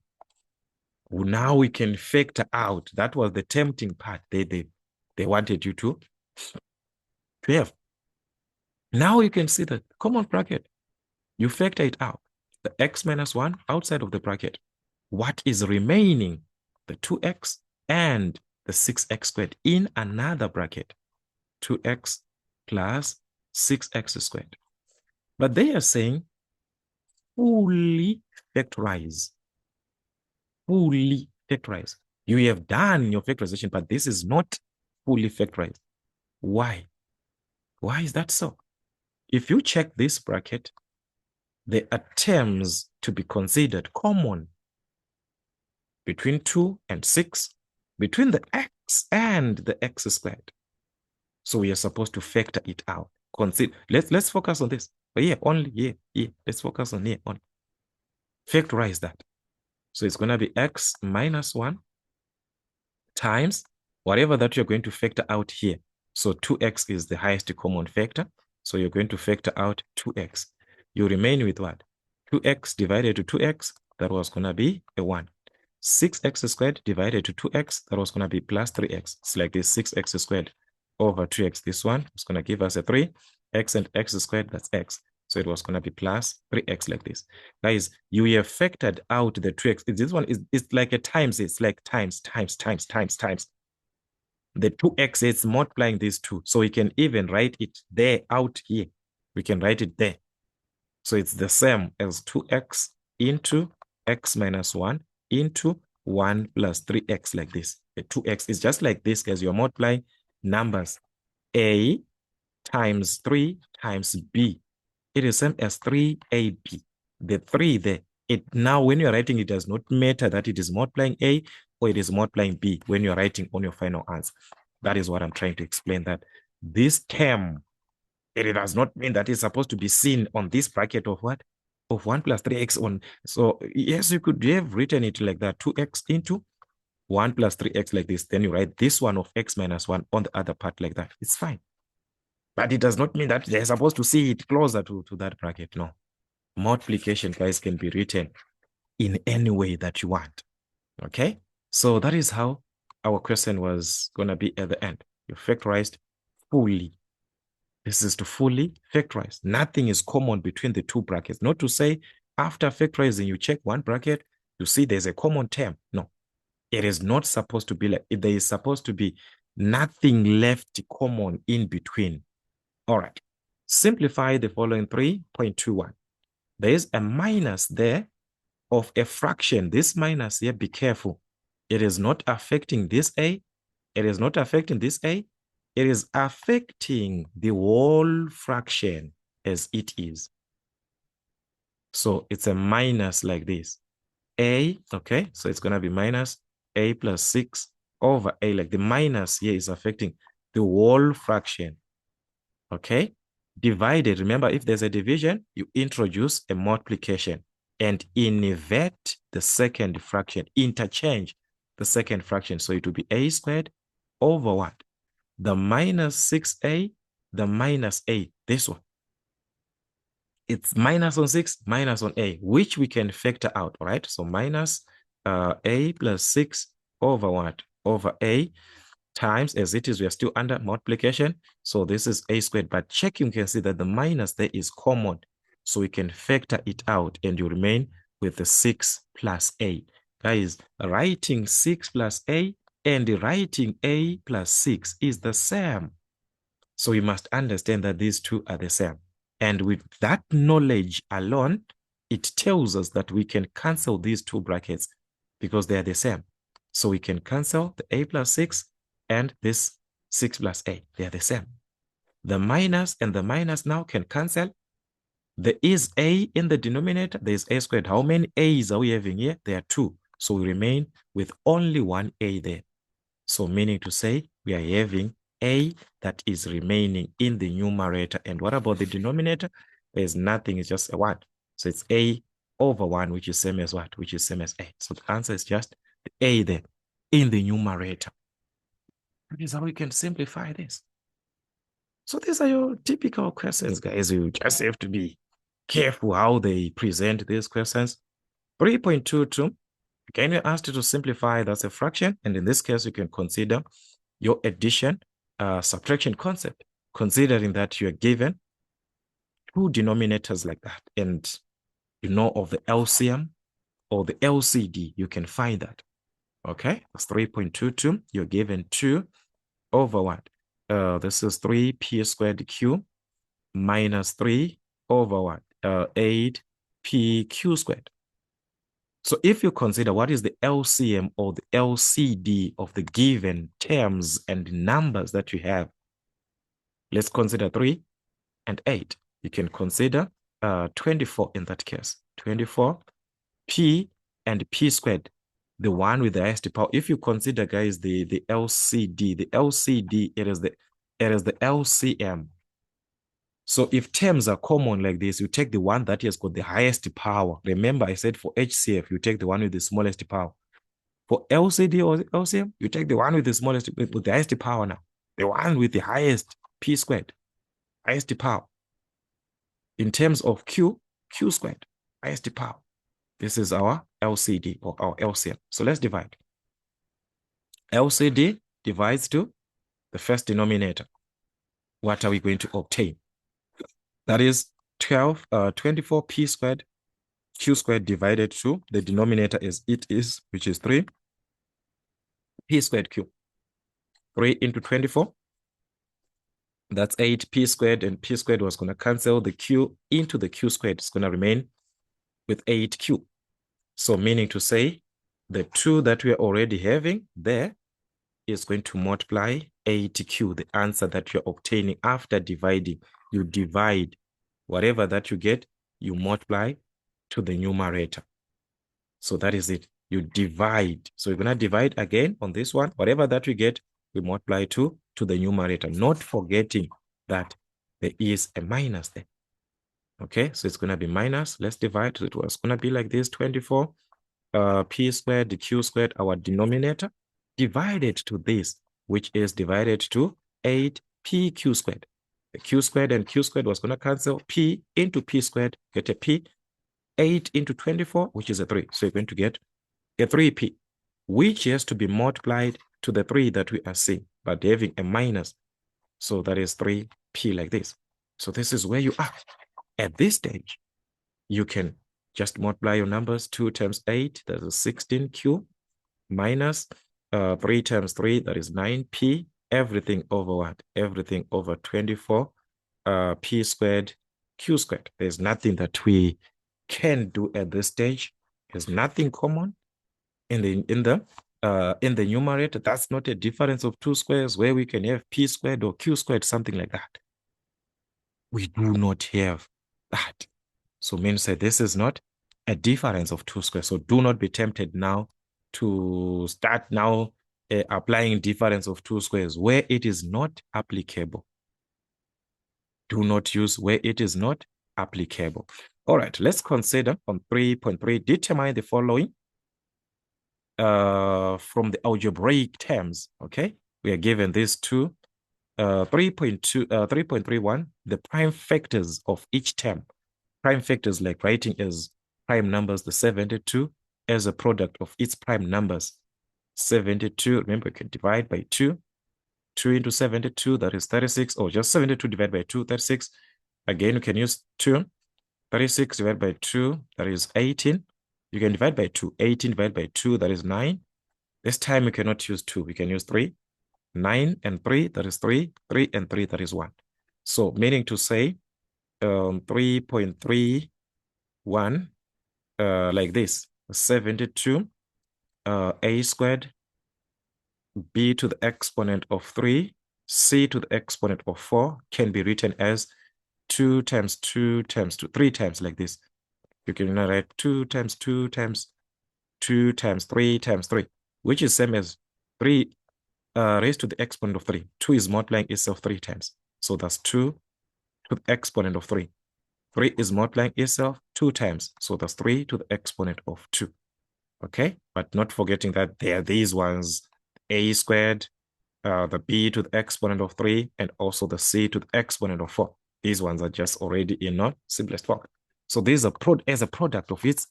Now we can factor out. That was the tempting part they wanted you to have. Now you can see the common bracket. You factor it out. The x minus 1 outside of the bracket. What is remaining? The 2x and the 6x squared in another bracket. 2x plus 6x squared. But they are saying fully factorize. Fully factorize. You have done your factorization, but this is not fully factorized. Why? Why is that so? If you check this bracket, there are terms to be considered common between 2 and 6, between the x and the x squared. So we are supposed to factor it out. Let's focus on this. But here, only here. Let's focus on here only. Factorize that. So it's going to be x minus 1 times whatever that you're going to factor out here. So 2x is the highest common factor. So you're going to factor out 2x. You remain with what? 2x divided to 2x, that was going to be a 1. 6x squared divided to 2x, that was going to be plus 3x. It's like this 6x squared over 2x. This one is going to give us a 3. X and x squared, that's x. So it was going to be plus 3x like this. Guys, you have factored out the 2x. This one is it's like a times. It's like times. The 2x is multiplying these two. So we can even write it there out here. We can write it there. So it's the same as 2x into x minus 1 into 1 plus 3x like this. The 2x is just like this, as you're multiplying numbers. A times 3 times b. It is same as 3ab. The 3 there. Now, when you're writing, it does not matter that it is multiplying A or it is multiplying B when you're writing on your final answer. That is what I'm trying to explain, that this term, it does not mean that it's supposed to be seen on this bracket of what? Of 1 plus 3x on. So yes, you could have written it like that, 2x into 1 plus 3x like this. Then you write this one of x minus 1 on the other part like that. It's fine. But it does not mean that they're supposed to see it closer to that bracket. No. Multiplication, guys, can be written in any way that you want. Okay? So that is how our question was going to be at the end. You factorized fully. This is to fully factorize. Nothing is common between the two brackets. Not to say after factorizing, you check one bracket, you see there's a common term. No. It is not supposed to be like, there is supposed to be nothing left common in between. All right. Simplify the following 3.21. There is a minus there of a fraction. This minus here, be careful. It is not affecting this A. It is not affecting this A. It is affecting the whole fraction as it is. So it's a minus like this. A, okay, so it's going to be minus A plus 6 over A. Like the minus here is affecting the whole fraction. Okay, divided. Remember, if there's a division, you introduce a multiplication and invert the second fraction, interchange the second fraction. So it will be A squared over what? The minus 6A, the minus A, this one. It's minus on 6, minus on A, which we can factor out, all right? So minus A plus 6 over what? Over A times, as it is, we are still under multiplication. So this is A squared, but checking, you can see that the minus there is common. So we can factor it out and you remain with the 6 plus A. Guys, writing 6 plus A and writing A plus 6 is the same. So we must understand that these two are the same. And with that knowledge alone, it tells us that we can cancel these two brackets because they are the same. So we can cancel the A plus 6 and this 6 plus A. They are the same. The minus and the minus now can cancel. There is A in the denominator. There is A squared. How many A's are we having here? There are 2. So we remain with only one A there. So meaning to say we are having A that is remaining in the numerator. And what about the denominator? There's nothing. It's just a 1. So it's A over 1, which is same as what? Which is same as A. So the answer is just the A there in the numerator. That is how we can simplify this. So these are your typical questions, guys. You just have to be careful how they present these questions. 3.22, again, you're asked to simplify, that's a fraction. And in this case, you can consider your addition, subtraction concept, considering that you're given two denominators like that. And you know of the LCM or the LCD, you can find that. Okay, that's 3.22. You're given 2 over what? This is 3p squared q minus 3 over what? 8pq squared. So if you consider what is the LCM or the LCD of the given terms and numbers that you have, let's consider 3 and 8. You can consider 24 in that case. 24, p and p squared, the one with the highest power. If you consider, guys, the LCD, it is the LCM. So if terms are common like this, you take the one that has got the highest power. Remember, I said for HCF, you take the one with the smallest power. For LCD or LCM, you take the one with the smallest, with the highest power now. The one with the highest p squared, highest power. In terms of q squared, highest power. This is our LCD or our LCM. So let's divide. LCD divides to the first denominator. What are we going to obtain? That is 24p squared q squared divided to the denominator which is 3 p squared q. 3 into 24. That's 8p squared, and p squared was going to cancel the q into the q squared. It's going to remain with 8q. So meaning to say the 2 that we are already having there is going to multiply 8q, the answer that you're obtaining after dividing. You divide whatever that you get, you multiply to the numerator. So that is it. You divide. So you're going to divide again on this one. Whatever that we get, we multiply to the numerator, not forgetting that there is a minus there. Okay, so it's going to be minus. Let's divide. So it was going to be like this, 24 p squared, the q squared, our denominator, divided to this, which is divided to 8pq squared. The q squared and q squared was going to cancel. P into p squared, get a p. 8 into 24, which is a 3. So you're going to get a 3p, which has to be multiplied to the 3 that we are seeing, but having a minus. So that is 3p like this. So this is where you are. At this stage, you can just multiply your numbers. 2 times 8, that is 16q, minus 3 times 3, that is 9p, everything over what? Everything over 24 p squared, q squared. There's nothing that we can do at this stage. There's nothing common in the numerator. That's not a difference of 2 squares where we can have p squared or q squared, something like that. We do not have that. So means that this is not a difference of 2 squares. So do not be tempted now to start now applying difference of 2 squares where it is not applicable. Do not use where it is not applicable. All right, let's consider on 3.3, determine the following from the algebraic terms. Okay, we are given these two 3.31, the prime factors of each term. Prime factors, like writing as prime numbers, the 72 as a product of its prime numbers. 72, remember, you can divide by 2. 2 into 72, that is 36, or just 72 divided by 2, 36. Again, you can use 2. 36 divided by 2, that is 18. You can divide by 2. 18 divided by 2, that is 9. This time we cannot use 2. We can use 3. 9 and 3, that is 3. 3 and 3, that is 1. So meaning to say 3.31 like this. 72 a squared, b to the exponent of 3, c to the exponent of 4 can be written as 2 times 2 times 2, 3 times like this. You can write 2 times 2 times 2 times 3 times 3, which is same as 3 raised to the exponent of 3. 2 is multiplying itself 3 times. So that's 2 to the exponent of 3. 3 is multiplying itself 2 times. So that's 3 to the exponent of 2. Okay, but not forgetting that there are these ones, a squared, the b to the exponent of 3, and also the c to the exponent of 4. These ones are just already in simplest form. So these are as a product of its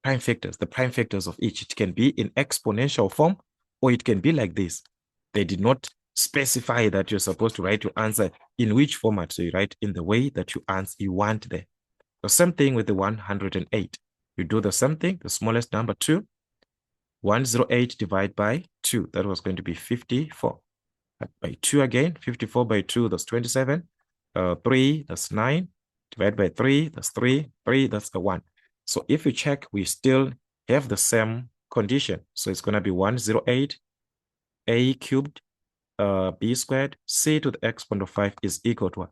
prime factors, the prime factors of each. It can be in exponential form, or it can be like this. They did not specify that you're supposed to write your answer in which format. So you write in the way that you want there. The same thing with the 108. You do the same thing, the smallest number 2. 108 divided by 2. That was going to be 54. By 2 again, 54 by 2, that's 27. 3, that's 9. Divided by 3, that's 3. 3, that's a 1. So if you check, we still have the same condition. So it's going to be 108 a cubed b squared c to the exponent of 5 is equal to what?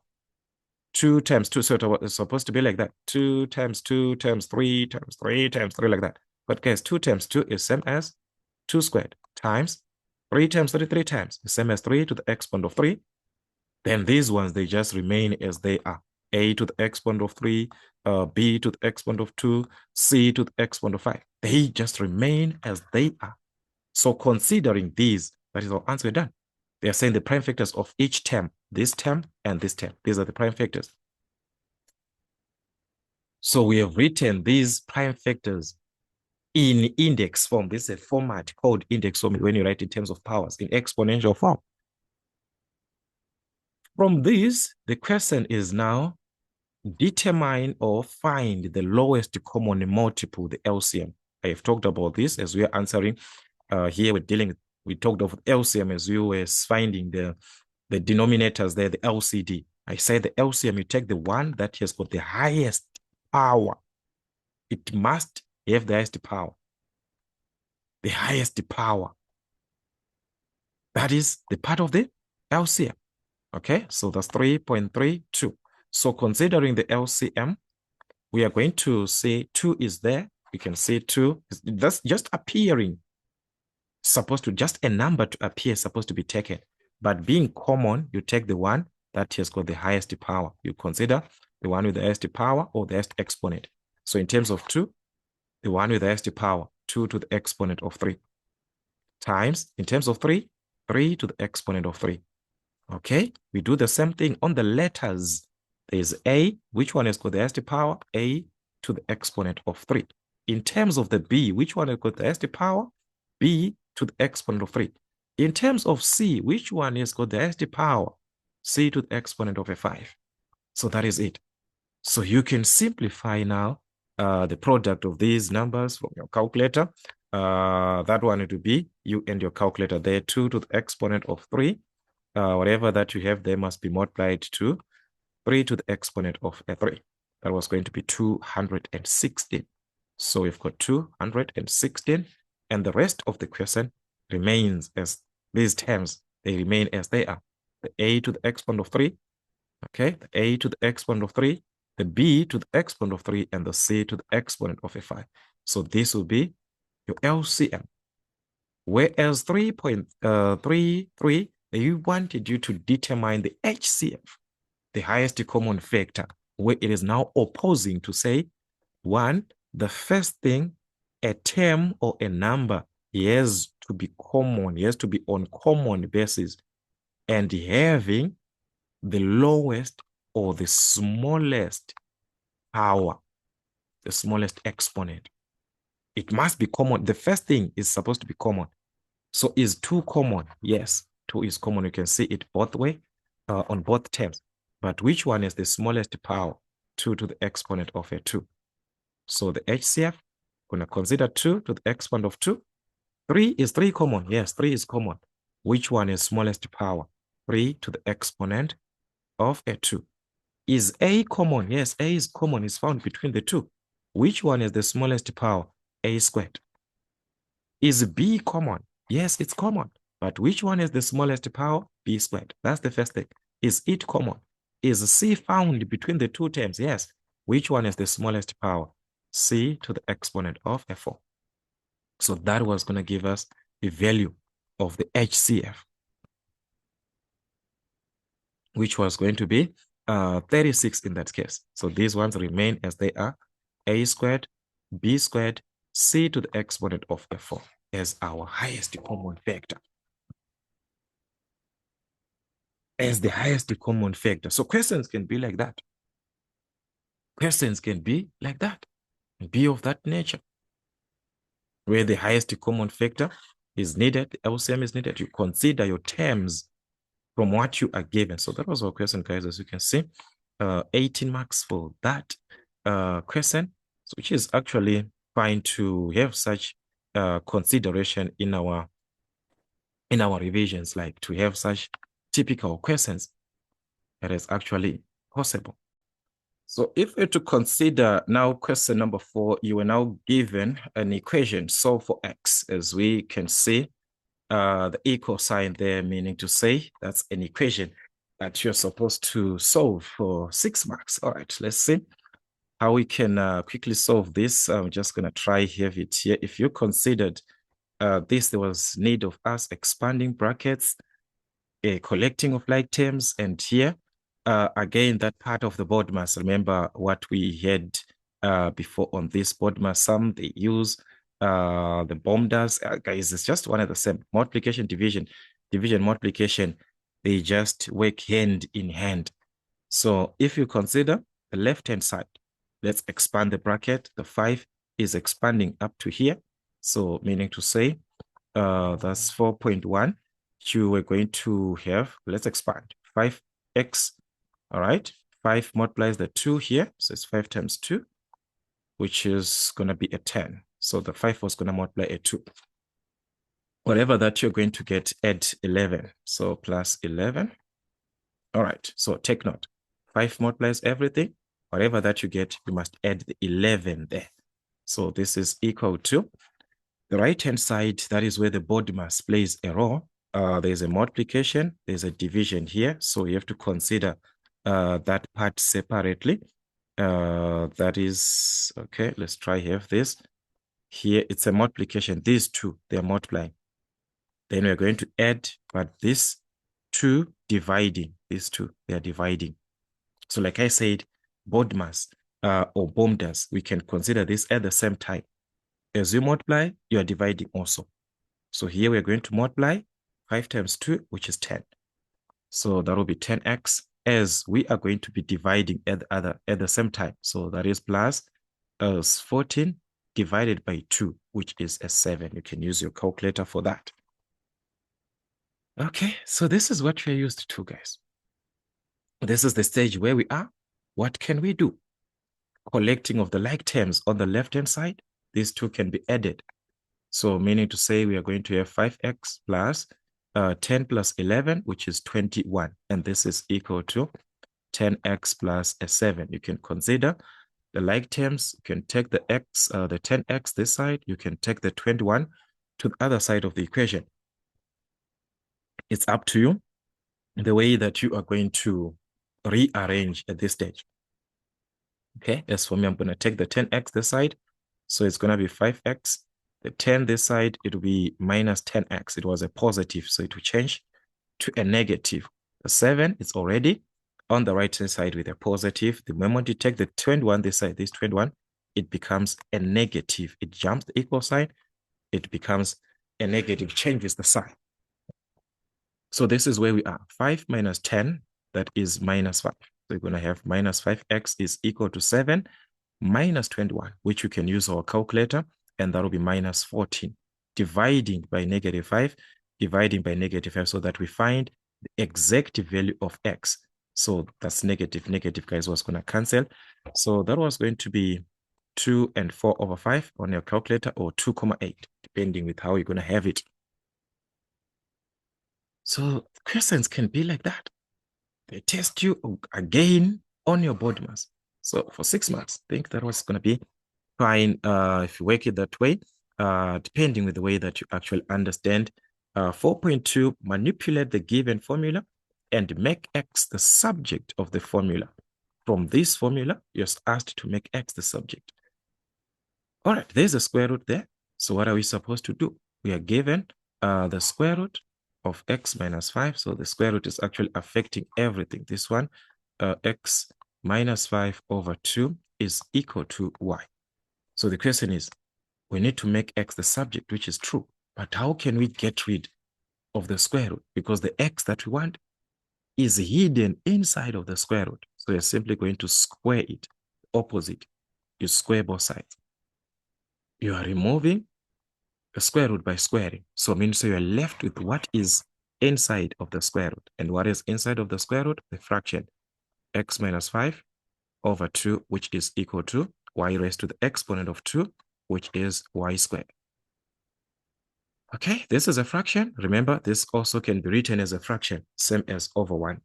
2 times 2. So it's supposed to be like that. 2 times 2 times 3 times 3 times 3 like that. But guys, 2 times 2 is same as 2 squared times 3 times 3, 3 times the same as 3 to the exponent of 3. Then these ones, they just remain as they are. A to the exponent of 3, B to the exponent of 2, C to the exponent of 5. They just remain as they are. So considering these, that is our answer, we're done. They are saying the prime factors of each term, this term and this term. These are the prime factors. So we have written these prime factors in index form. This is a format called index form when you write in terms of powers in exponential form. From this, the question is now determine or find the lowest common multiple, the LCM. I have talked about this as we are answering. Here we talked of LCM as we were finding the denominators there, the LCD. I said the LCM, you take the one that has got the highest power. It must have the highest power. The highest power. That is the part of the LCM. Okay, so that's 3.32. So considering the LCM, we are going to say 2 is there. We can say 2. That's just appearing. Supposed to, just a number to appear, supposed to be taken. But being common, you take the one that has got the highest power. You consider the one with the highest power or the highest exponent. So in terms of 2, the one with the highest power, 2 to the exponent of 3. Times, in terms of 3, 3 to the exponent of 3. Okay, we do the same thing on the letters. There's A, which one has got the highest power? A to the exponent of 3. In terms of the B, which one has got the highest power? B to the exponent of 3. In terms of C, which one has got the highest power? C to the exponent of a 5. So that is it. So you can simplify now the product of these numbers from your calculator. That one it will be you and your calculator there, 2 to the exponent of 3. Whatever that you have there must be multiplied to 3 to the exponent of a 3. That was going to be 216. So we've got 216, and the rest of the question remains as these terms. They remain as they are. The A to the exponent of 3, okay? The A to the exponent of 3, the B to the exponent of 3, and the C to the exponent of a 5. So this will be your LCM. Whereas 3.33, they wanted you to determine the HCF, the highest common factor, where it is now opposing to say, one, the first thing, a term or a number has to be common, has to be on common basis, and having the lowest or the smallest power, the smallest exponent. It must be common. The first thing is supposed to be common. So is 2 common? Yes, 2 is common. You can see it both way on both terms. But which one is the smallest power? 2 to the exponent of a 2. So the HCF, going to consider 2 to the exponent of 2. 3 is 3 common? Yes, 3 is common. Which one is smallest power? 3 to the exponent of a 2. Is A common? Yes, A is common. It's found between the two. Which one is the smallest power? A squared. Is B common? Yes, it's common. But which one is the smallest power? B squared. That's the first thing. Is it common? Is C found between the two terms? Yes. Which one is the smallest power? C to the exponent of a 4. So that was going to give us the value of the HCF, which was going to be 36 in that case. So these ones remain as they are. A squared, B squared, C to the exponent of a 4 as our highest common factor. As the highest common factor. So questions can be like that. Questions can be like that. Be of that nature. Where the highest common factor is needed, the LCM is needed. You consider your terms from what you are given. So that was our question, guys, as you can see. 18 marks for that question, which is actually fine to have such consideration in our revisions, like to have such typical questions. That is actually possible. So if we're to consider now question number 4, you were now given an equation, solve for x. As we can see, the equal sign there, meaning to say that's an equation that you're supposed to solve for 6 marks. All right, let's see how we can quickly solve this. I'm just going to try have it here. If you considered this, there was need of us expanding brackets, a collecting of like terms, and here, again, that part of the board mass, remember what we had before on this board mass sum, they use the bomb does, guys, it's just one of the same. Multiplication, division, division, multiplication, they just work hand in hand. So if you consider the left-hand side, let's expand the bracket. The 5 is expanding up to here. So meaning to say, that's 4.1. You are going to have, let's expand, 5x, all right? 5 multiplies the 2 here, so it's 5 times 2, which is going to be a 10. So the 5 was going to multiply a 2. Whatever that you're going to get, add 11. So plus 11. All right, so take note. 5 multiplies everything. Whatever that you get, you must add the 11 there. So this is equal to the right-hand side. That is where the body mass plays a role. There's a multiplication, there's a division here. So you have to consider that part separately. That is, okay, let's try have this. Here, it's a multiplication. These two, they're multiplying. Then we're going to add, but this 2 dividing, these two, they are dividing. So like I said, board mass or BOMDAS, we can consider this at the same time. As you multiply, you are dividing also. So here we're going to multiply 5 times 2, which is 10. So that will be 10x, as we are going to be dividing at the same time. So that is plus 14 divided by 2, which is a 7. You can use your calculator for that. Okay, so this is what we're used to, guys. This is the stage where we are. What can we do? Collecting of the like terms on the left-hand side, these two can be added. So meaning to say we are going to have 5x plus 10 plus 11, which is 21. And this is equal to 10x plus a 7. You can consider the like terms. You can take the x, the 10x this side. You can take the 21 to the other side of the equation. It's up to you the way that you are going to rearrange at this stage. Okay, as for me, I'm going to take the 10x this side. So it's going to be 5x. The 10 this side, it will be minus 10x. It was a positive, so it will change to a negative. The 7 is already on the right-hand side with a positive. The moment you take the 21 this side, this 21, it becomes a negative. It jumps the equal sign. It becomes a negative, changes the sign. So this is where we are. 5 minus 10, that is minus 5. So you're going to have minus 5x is equal to 7 minus 21, which you can use our calculator, and that will be minus 14. Dividing by negative 5, dividing by negative 5, so that we find the exact value of x. So that's negative, negative, guys, was going to cancel. So that was going to be 2 and 4 over 5 on your calculator, or 2,8, depending with how you're going to have it. So questions can be like that. They test you again on your body mass. So for 6 marks, I think that was going to be fine if you work it that way, depending with the way that you actually understand. 4.2, manipulate the given formula and make x the subject of the formula. From this formula, you're asked to make x the subject. All right, there's a square root there. So what are we supposed to do? We are given the square root of x minus 5. So the square root is actually affecting everything. This one, x minus 5 over 2 is equal to y. So the question is, we need to make x the subject, which is true. But how can we get rid of the square root? Because the x that we want is hidden inside of the square root. So you're simply going to square it, opposite. You square both sides. You are removing the square root by squaring. So it means you're left with what is inside of the square root. And what is inside of the square root? The fraction x minus 5 over 2, which is equal to y raised to the exponent of 2, which is y squared. Okay, this is a fraction. Remember, this also can be written as a fraction, same as over 1.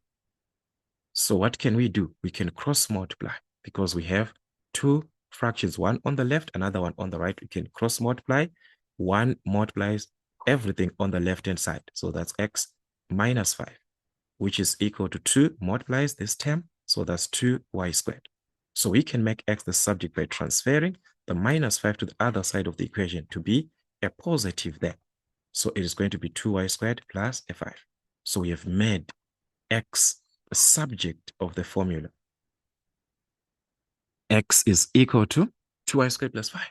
So what can we do? We can cross multiply because we have two fractions, one on the left, another one on the right. We can cross multiply. One multiplies everything on the left-hand side. So that's x minus 5, which is equal to 2 multiplies this term. So that's 2y squared. So we can make x the subject by transferring the minus 5 to the other side of the equation to be a positive there. So it is going to be 2y squared plus a 5. So we have made x the subject of the formula. X is equal to 2y squared plus 5.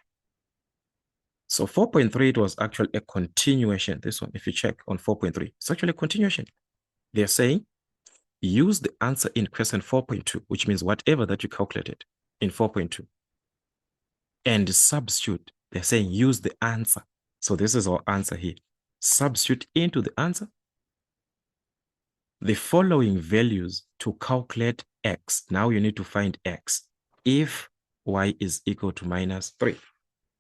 So 4.3, it was actually a continuation. This one, if you check on 4.3, it's actually a continuation. They're saying use the answer in question 4.2, which means whatever that you calculated in 4.2, and substitute. They're saying use the answer. So this is our answer here. Substitute into the answer the following values to calculate x. Now you need to find x. If y is equal to minus 3,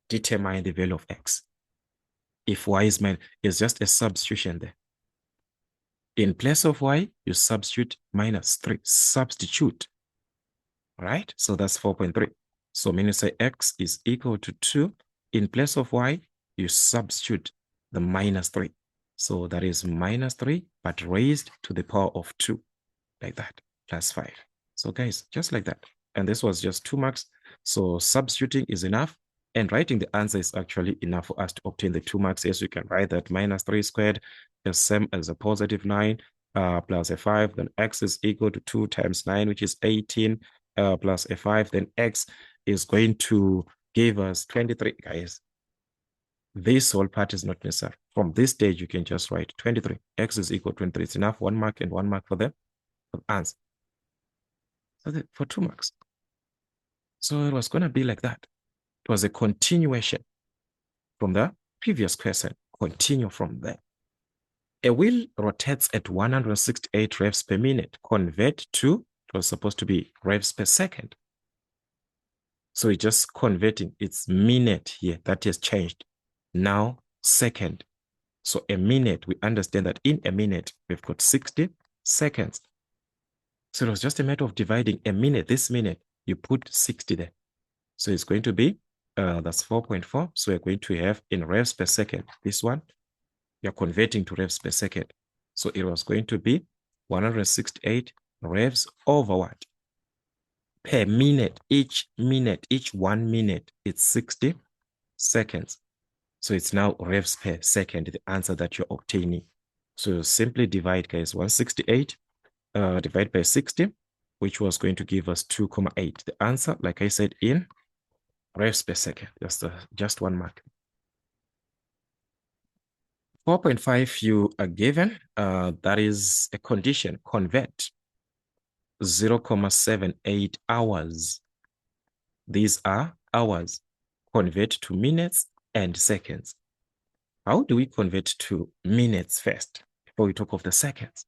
determine the value of x. If y is just a substitution there. In place of y, you substitute minus 3. Substitute. All right? So that's 4.3. So meaning say x is equal to 2. In place of y, you substitute the minus 3. So that is minus 3, but raised to the power of 2. Like that, plus 5. So guys, just like that. And this was just 2 marks. So substituting is enough. And writing the answer is actually enough for us to obtain the 2 marks. Yes, we can write that minus 3 squared is same as a positive 9 plus a 5. Then x is equal to 2 times 9, which is 18 plus a 5. Then x is going to give us 23, guys. This whole part is not necessary. From this stage, you can just write 23. X is equal to 23. It's enough. 1 mark and 1 mark for the answer. So for 2 marks. So it was going to be like that. It was a continuation from the previous question. Continue from there. A wheel rotates at 168 revs per minute. Convert to, it was supposed to be revs per second. So it's just converting. It's minute here. That has changed. Now second. So a minute, we understand that in a minute, we've got 60 seconds. So it was just a matter of dividing a minute. This minute, you put 60 there. So it's going to be, that's 4.4. So we're going to have in revs per second. This one, you're converting to revs per second. So it was going to be 168 revs over what? Per minute. Each 1 minute, it's 60 seconds. So it's now revs per second, the answer that you're obtaining. So simply divide, guys, 168 divide by 60, which was going to give us 2.8. The answer, like I said, in revs per second. Just 1 mark. 4.5 you are given. That is a condition. Convert 0.78 hours. These are hours. Convert to minutes and seconds. How do we convert to minutes first before we talk of the seconds?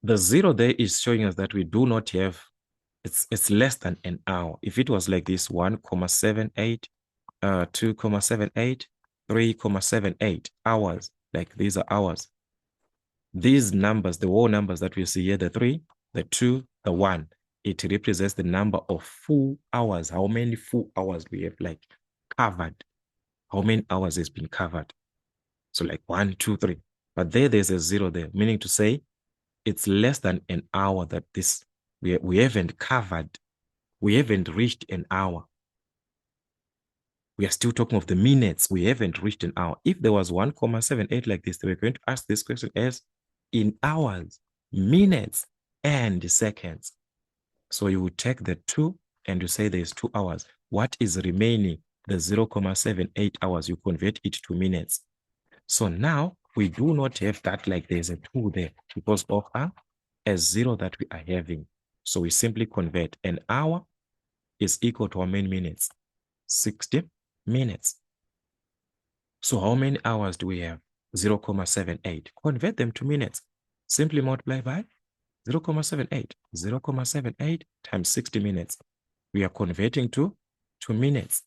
The 0 there is showing us that we do not have, it's less than an hour. If it was like this, 1.78, 2.78, 3.78 hours, like these are hours. These numbers, the whole numbers that we see here, the 3, the 2, the 1, it represents the number of full hours. How many full hours we have like covered? How many hours has been covered? So like 1, 2, 3. But there's a 0 there, meaning to say it's less than an hour that this we haven't covered. We haven't reached an hour. We are still talking of the minutes. We haven't reached an hour. If there was 1.78 like this, then we're going to ask this question as in hours, minutes, and seconds. So you would take the 2 and you say there's 2 hours. What is remaining? The 0.78 hours. You convert it to minutes. So now we do not have that like there's a 2 there because of a 0 that we are having. So we simply convert an hour is equal to how many minutes? 60 minutes. So how many hours do we have? 0.78. Convert them to minutes. Simply multiply by 0.78. 0.78 times 60 minutes. We are converting to minutes.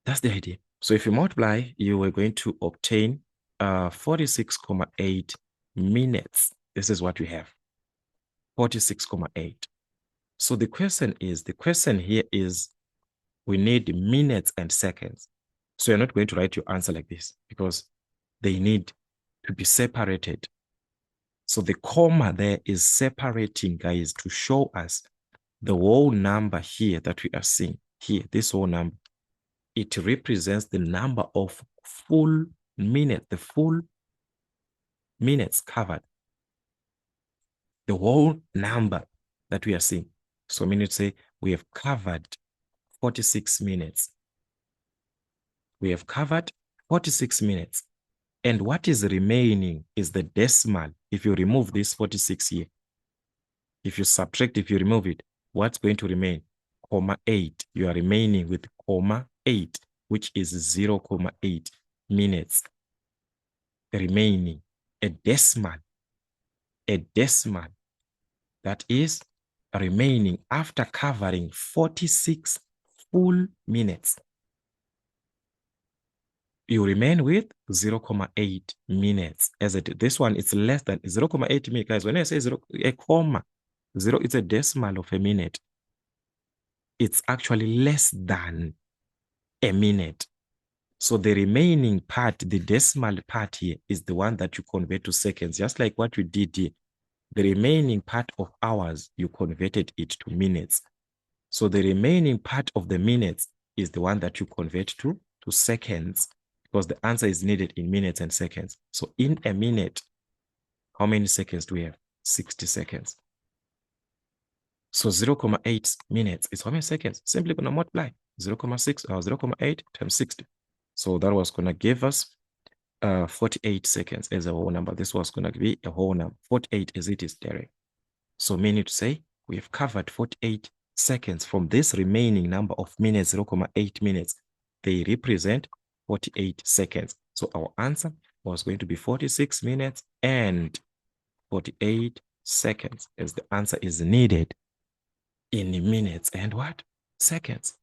That's the idea. So if you multiply, you are going to obtain 46.8 minutes. This is what we have, 46,8. So the question here is, we need minutes and seconds. So you're not going to write your answer like this because they need to be separated. So the comma there is separating, guys, to show us the whole number here that we are seeing here, this whole number. It represents the number of full minutes, the full minutes covered, the whole number that we are seeing. So meaning to say we have covered 46 minutes. We have covered 46 minutes. And what is remaining is the decimal. If you remove this 46 here, if you remove it, what's going to remain? 8. You are remaining with 8, which is 0,8 minutes remaining. A decimal that is remaining after covering 46 full minutes. You remain with 0,8 minutes. This one, it's less than 0,8 minutes, guys. When I say a comma, 0, it's a decimal of a minute. It's actually less than a minute. So the remaining part, the decimal part here, is the one that you convert to seconds, just like what you did here. The remaining part of hours, you converted it to minutes. So the remaining part of the minutes is the one that you convert to seconds, because the answer is needed in minutes and seconds. So in a minute, how many seconds do we have? 60 seconds. So 0,8 minutes is how many seconds? Simply going to multiply 0,6 or 0,8 times 60. So that was going to give us 48 seconds as a whole number. This was going to be a whole number. 48 as it is direct. So meaning to say we have covered 48 seconds from this remaining number of minutes, 0,8 minutes. They represent 48 seconds. So our answer was going to be 46 minutes and 48 seconds, as the answer is needed in minutes and what? Seconds.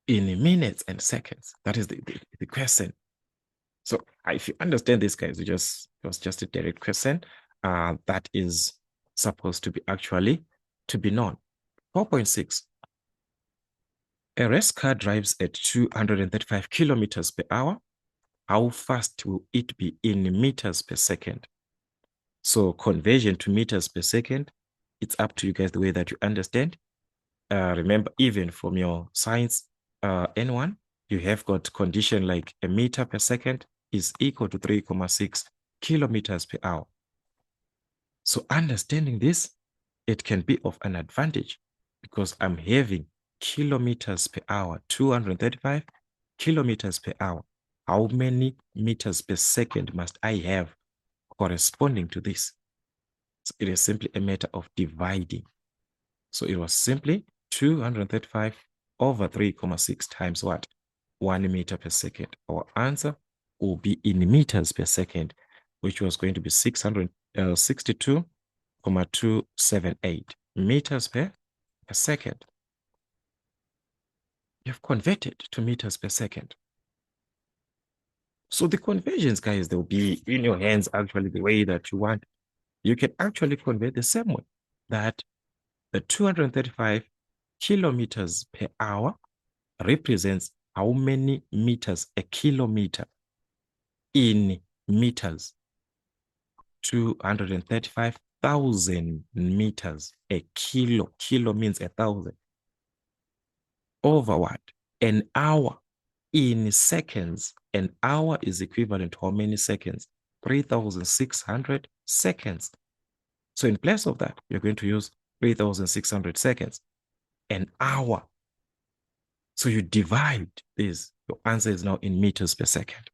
In minutes and seconds. That is the question. So if you understand this, guys, it was just a direct question that is supposed to be actually to be known. 4.6. A race car drives at 235 kilometers per hour. How fast will it be in meters per second? So conversion to meters per second, it's up to you guys the way that you understand. Remember, even from your science N1, you have got condition like a meter per second is equal to 3,6 kilometers per hour. So understanding this, it can be of an advantage because I'm having kilometers per hour, 235 kilometers per hour. How many meters per second must I have corresponding to this? So it is simply a matter of dividing. So it was simply 235 over 3,6 times what? 1 meter per second. Our answer will be in meters per second, which was going to be 662,278 meters per second. You've converted to meters per second. So the conversions, guys, they'll be in your hands actually the way that you want. You can actually convert the same way, that the 235 kilometers per hour represents how many meters a kilometer in meters. 235,000 meters a kilo. Kilo means 1,000. Over what? An hour in seconds. An hour is equivalent to how many seconds? 3,600 seconds. So in place of that, you're going to use 3,600 seconds. An hour. So you divide this. Your answer is now in meters per second.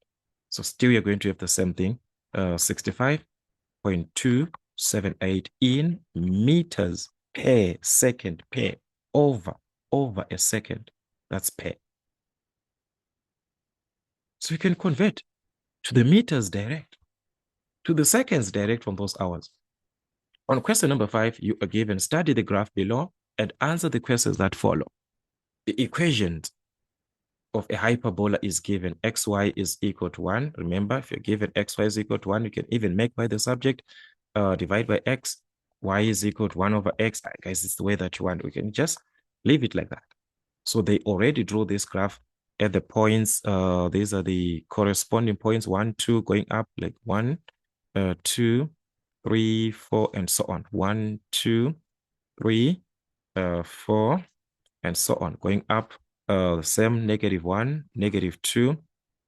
So still you're going to have the same thing. 65.278 in meters per second, per over a second. That's per. So you can convert to the meters direct, to the seconds direct from those hours. On question number 5, you are given, study the graph below and answer the questions that follow. The equations of a hyperbola is given. Xy is equal to 1. Remember, if you're given xy is equal to 1, you can even make by the subject, divide by x. Y is equal to 1 over x. Guys, it's the way that you want. We can just leave it like that. So they already drew this graph at the points. These are the corresponding points, 1, 2, going up like 1, 2, 3, 4, and so on. 1, 2, 3, 4, and so on. Going up, same -1, -2,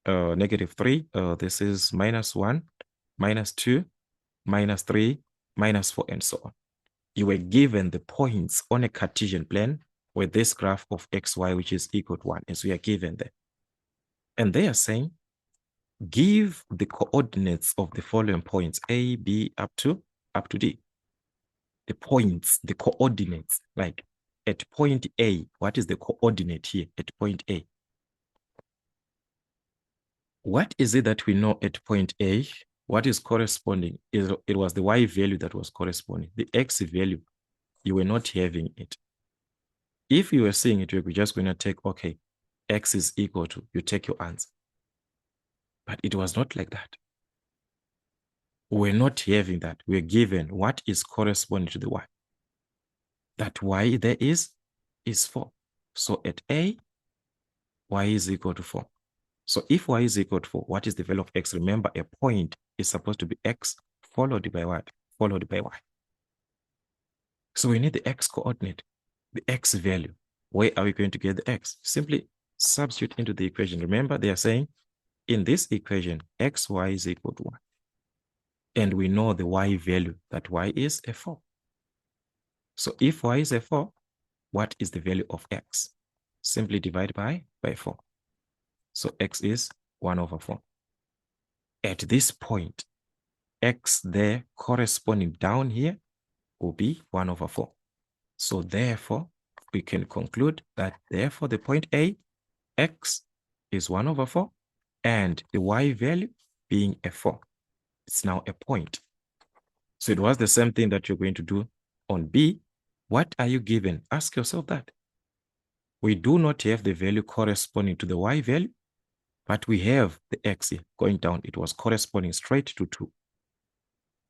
-3. This is -1, -2, -3, -4, and so on. You were given the points on a Cartesian plane with this graph of xy, which is equal to 1, as we are given there. And they are saying, give the coordinates of the following points, A, B, up to D. The points, the coordinates, like at point A, what is the coordinate here at point A? What is it that we know at point A? What is corresponding? It was the y value that was corresponding. The x value, you were not having it. If you were seeing it, you're just going to take, okay, x is equal to, you take your answer. But it was not like that. We're not having that. We're given what is corresponding to the y. That y there is 4. So at A, y is equal to 4. So if y is equal to 4, what is the value of x? Remember, a point is supposed to be x followed by what? Followed by y. So we need the x coordinate, the x value. Where are we going to get the x? Simply substitute into the equation. Remember, they are saying in this equation, xy is equal to 1. And we know the y value, that y is a 4. So if y is a 4, what is the value of x? Simply divide by 4. So x is 1 over 4. At this point, x there corresponding down here will be 1 over 4. So therefore, we can conclude that therefore the point A, x is 1 over 4, and the y value being a 4. It's now a point. So it was the same thing that you're going to do on B. What are you given? Ask yourself that. We do not have the value corresponding to the y value, but we have the x here going down. It was corresponding straight to 2.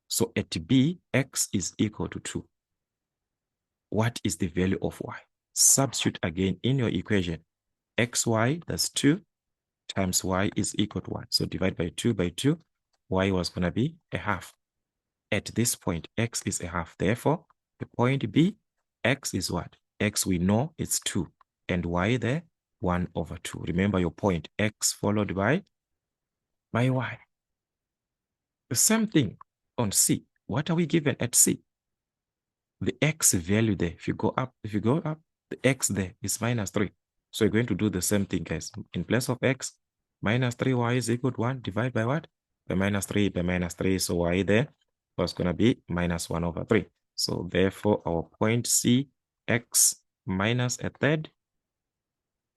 So at B, x is equal to 2. What is the value of y? Substitute again in your equation. Xy, that's 2, times y is equal to 1. So divide by 2 by 2. Y was going to be a half. At this point, x is a half. Therefore, the point B, x is what? X we know it's 2. And y there, 1 over 2. Remember your point, x followed by y. The same thing on C. What are we given at C? The x value there, if you go up, the x there is -3. So you're going to do the same thing, guys. In place of x, -3y is equal to 1. Divide by what? By -3, by -3. So y there was going to be -1 over 3. So therefore, our point C, x minus a third.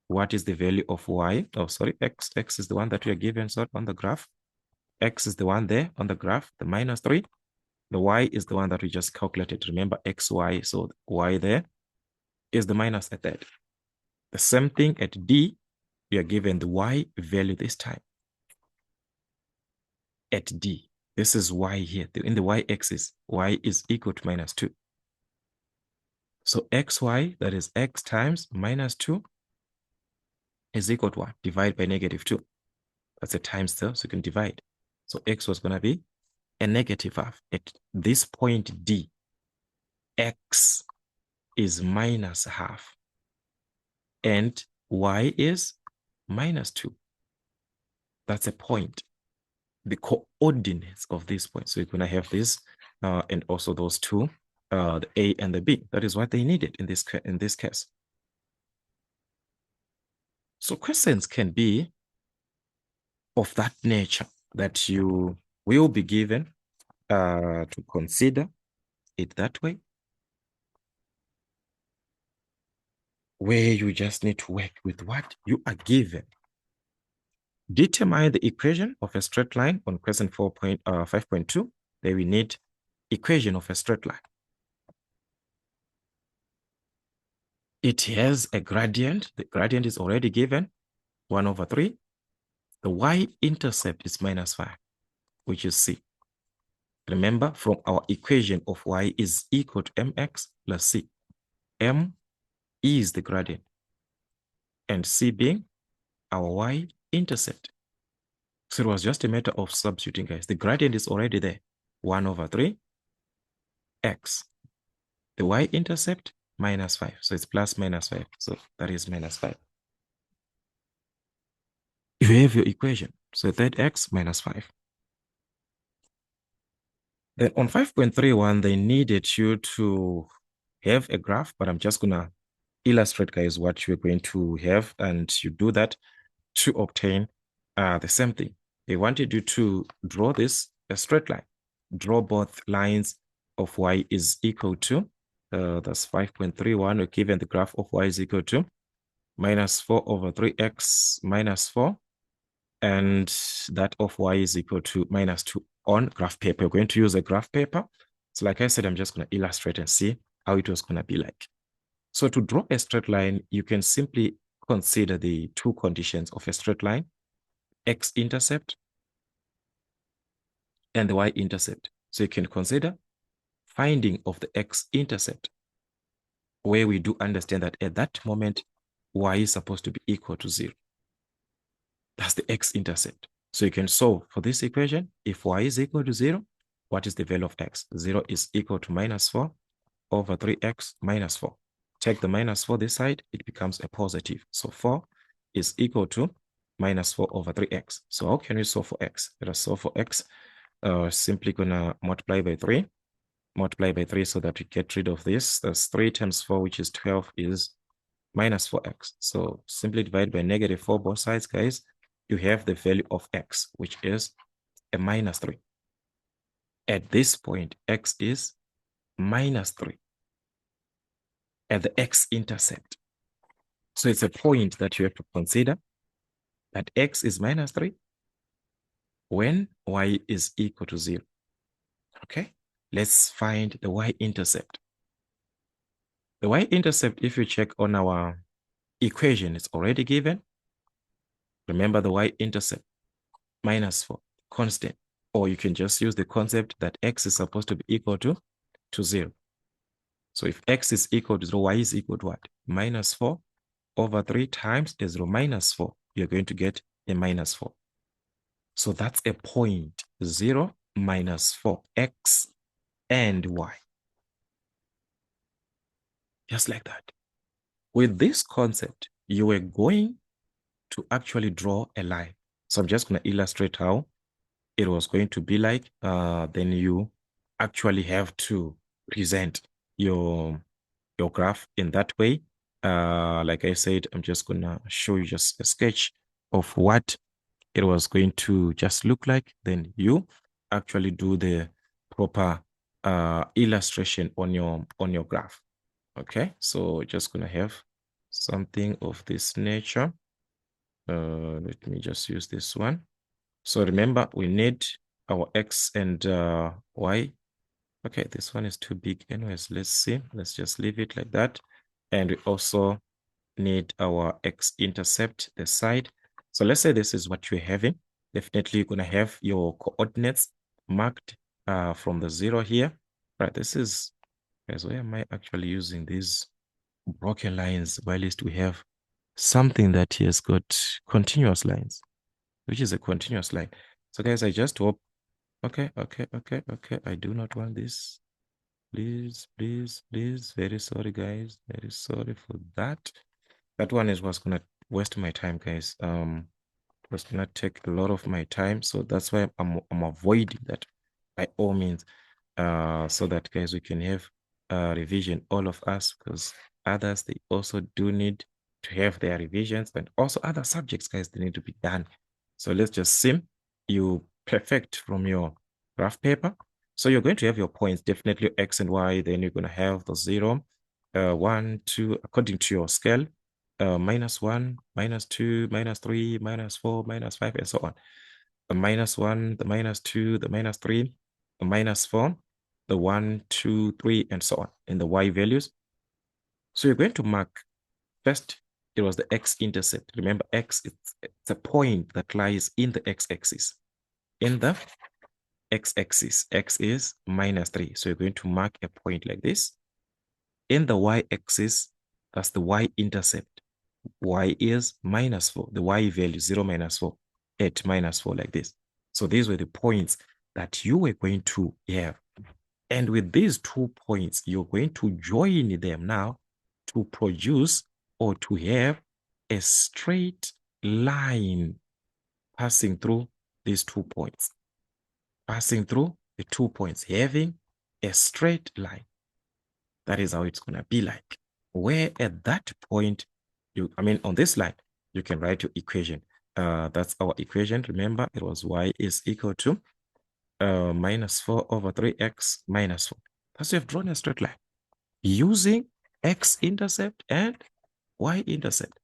What is the value of y? Oh, sorry, x. X is the one that we are given, so on the graph. X is the one there on the graph, the -3. The y is the one that we just calculated. Remember, xy, so y there is the minus a third. The same thing at D, we are given the y value this time. At D, this is y here. In the y-axis, y is equal to -2. So xy, that is x times -2, is equal to what? Divide by -2. That's a times there, so you can divide. So x was going to be a -half. At this point D, x is -half. And y is -2. That's a point. The coordinates of this point. So you're going to have this and also those two, the A and the B. That is what they needed in this case. So questions can be of that nature that you will be given to consider it that way, where you just need to work with what you are given. Determine the equation of a straight line on question 5.2. There we need equation of a straight line. It has a gradient. The gradient is already given. 1 over 3. The y-intercept is minus 5, which is C. Remember, from our equation of y is equal to mx plus c. M is the gradient, and c being our y-intercept. So it was just a matter of substituting, guys. The gradient is already there. 1 over 3 x. The y-intercept, minus 5. So it's plus minus 5. So that is minus 5. You have your equation. So that x minus 5. Then on 5.31, they needed you to have a graph, but I'm just going to illustrate, guys, what you're going to have, and you do that to obtain the same thing. They wanted you to draw this a straight line. Draw both lines of y is equal to, that's 5.31, we're given the graph of y is equal to minus 4 over 3x minus 4, and that of y is equal to minus 2 on graph paper. We're going to use a graph paper. So like I said, I'm just going to illustrate and see how it was going to be like. So to draw a straight line, you can simply consider the two conditions of a straight line, x-intercept and the y-intercept. So you can consider finding of the x-intercept, where we do understand that at that moment, y is supposed to be equal to 0. That's the x-intercept. So you can solve for this equation. If y is equal to 0, what is the value of x? 0 is equal to minus 4 over 3x minus 4. Take the minus 4 this side, it becomes a positive. So 4 is equal to minus 4 over 3x. So how can we solve for x? Let us solve for x. Simply gonna multiply by 3. Multiply by 3 so that we get rid of this. That's 3 times 4, which is 12, is minus 4x. So simply divide by negative 4 both sides, guys. You have the value of x, which is a minus 3. At this point, x is minus 3 at the x-intercept. So it's a point that you have to consider that x is minus 3 when y is equal to 0. Okay, let's find the y-intercept. The y-intercept, if you check on our equation, it's already given. Remember the y-intercept, minus 4, constant. Or you can just use the concept that x is supposed to be equal to 0. So if x is equal to 0, y is equal to what? Minus 4 over 3 times 0 minus 4. You're going to get a minus 4. So that's a point, 0 minus 4, x and y. Just like that. With this concept, you are going to actually draw a line. So I'm just going to illustrate how it was going to be like. Then you actually have to present your graph in that way. Like I said, I'm just going to show you just a sketch of what it was going to just look like. Then you actually do the proper illustration on your graph. Okay, so just gonna have something of this nature. Let me just use this one. So remember, we need our x and y. Okay, this one is too big anyways. Let's see. Let's just leave it like that. And we also need our x-intercept, the side. So let's say this is what you're having. Definitely you're gonna have your coordinates marked from the 0 here. Right, this is, guys, where am I actually using these broken lines? While at least we have something that has got continuous lines, which is a continuous line. So guys, I just hope, okay. I do not want this. Please. Very sorry, guys. Very sorry for that. That one is what's gonna waste my time, guys. It's gonna take a lot of my time. So that's why I'm avoiding that by all means. So that, guys, we can have revision, all of us, because others, they also do need to have their revisions, and also other subjects, guys, they need to be done. So let's just sim you perfect from your graph paper. So you're going to have your points, definitely x and y. Then you're going to have the 0, 1, 2, according to your scale, -1, -2, -3, -4, -5, and so on. The -1, the -2, the -3, the -4, the 1, 2, 3, and so on in the y values. So you're going to mark first it was the x-intercept. Remember, it's a point that lies in the x-axis. In the x-axis, x is -3. So you're going to mark a point like this. In the y-axis, that's the y-intercept. Y is -4. The y value, 0 minus 4, at -4 like this. So these were the points that you were going to have. And with these 2 points, you're going to join them now to produce or to have a straight line passing through these 2 points. Passing through the 2 points, having a straight line. That is how it's going to be like. Where at that point, on this line, you can write your equation. That's our equation. Remember, it was y is equal to -4 over 3x minus 4. Thus, you have drawn a straight line using x-intercept and y-intercept.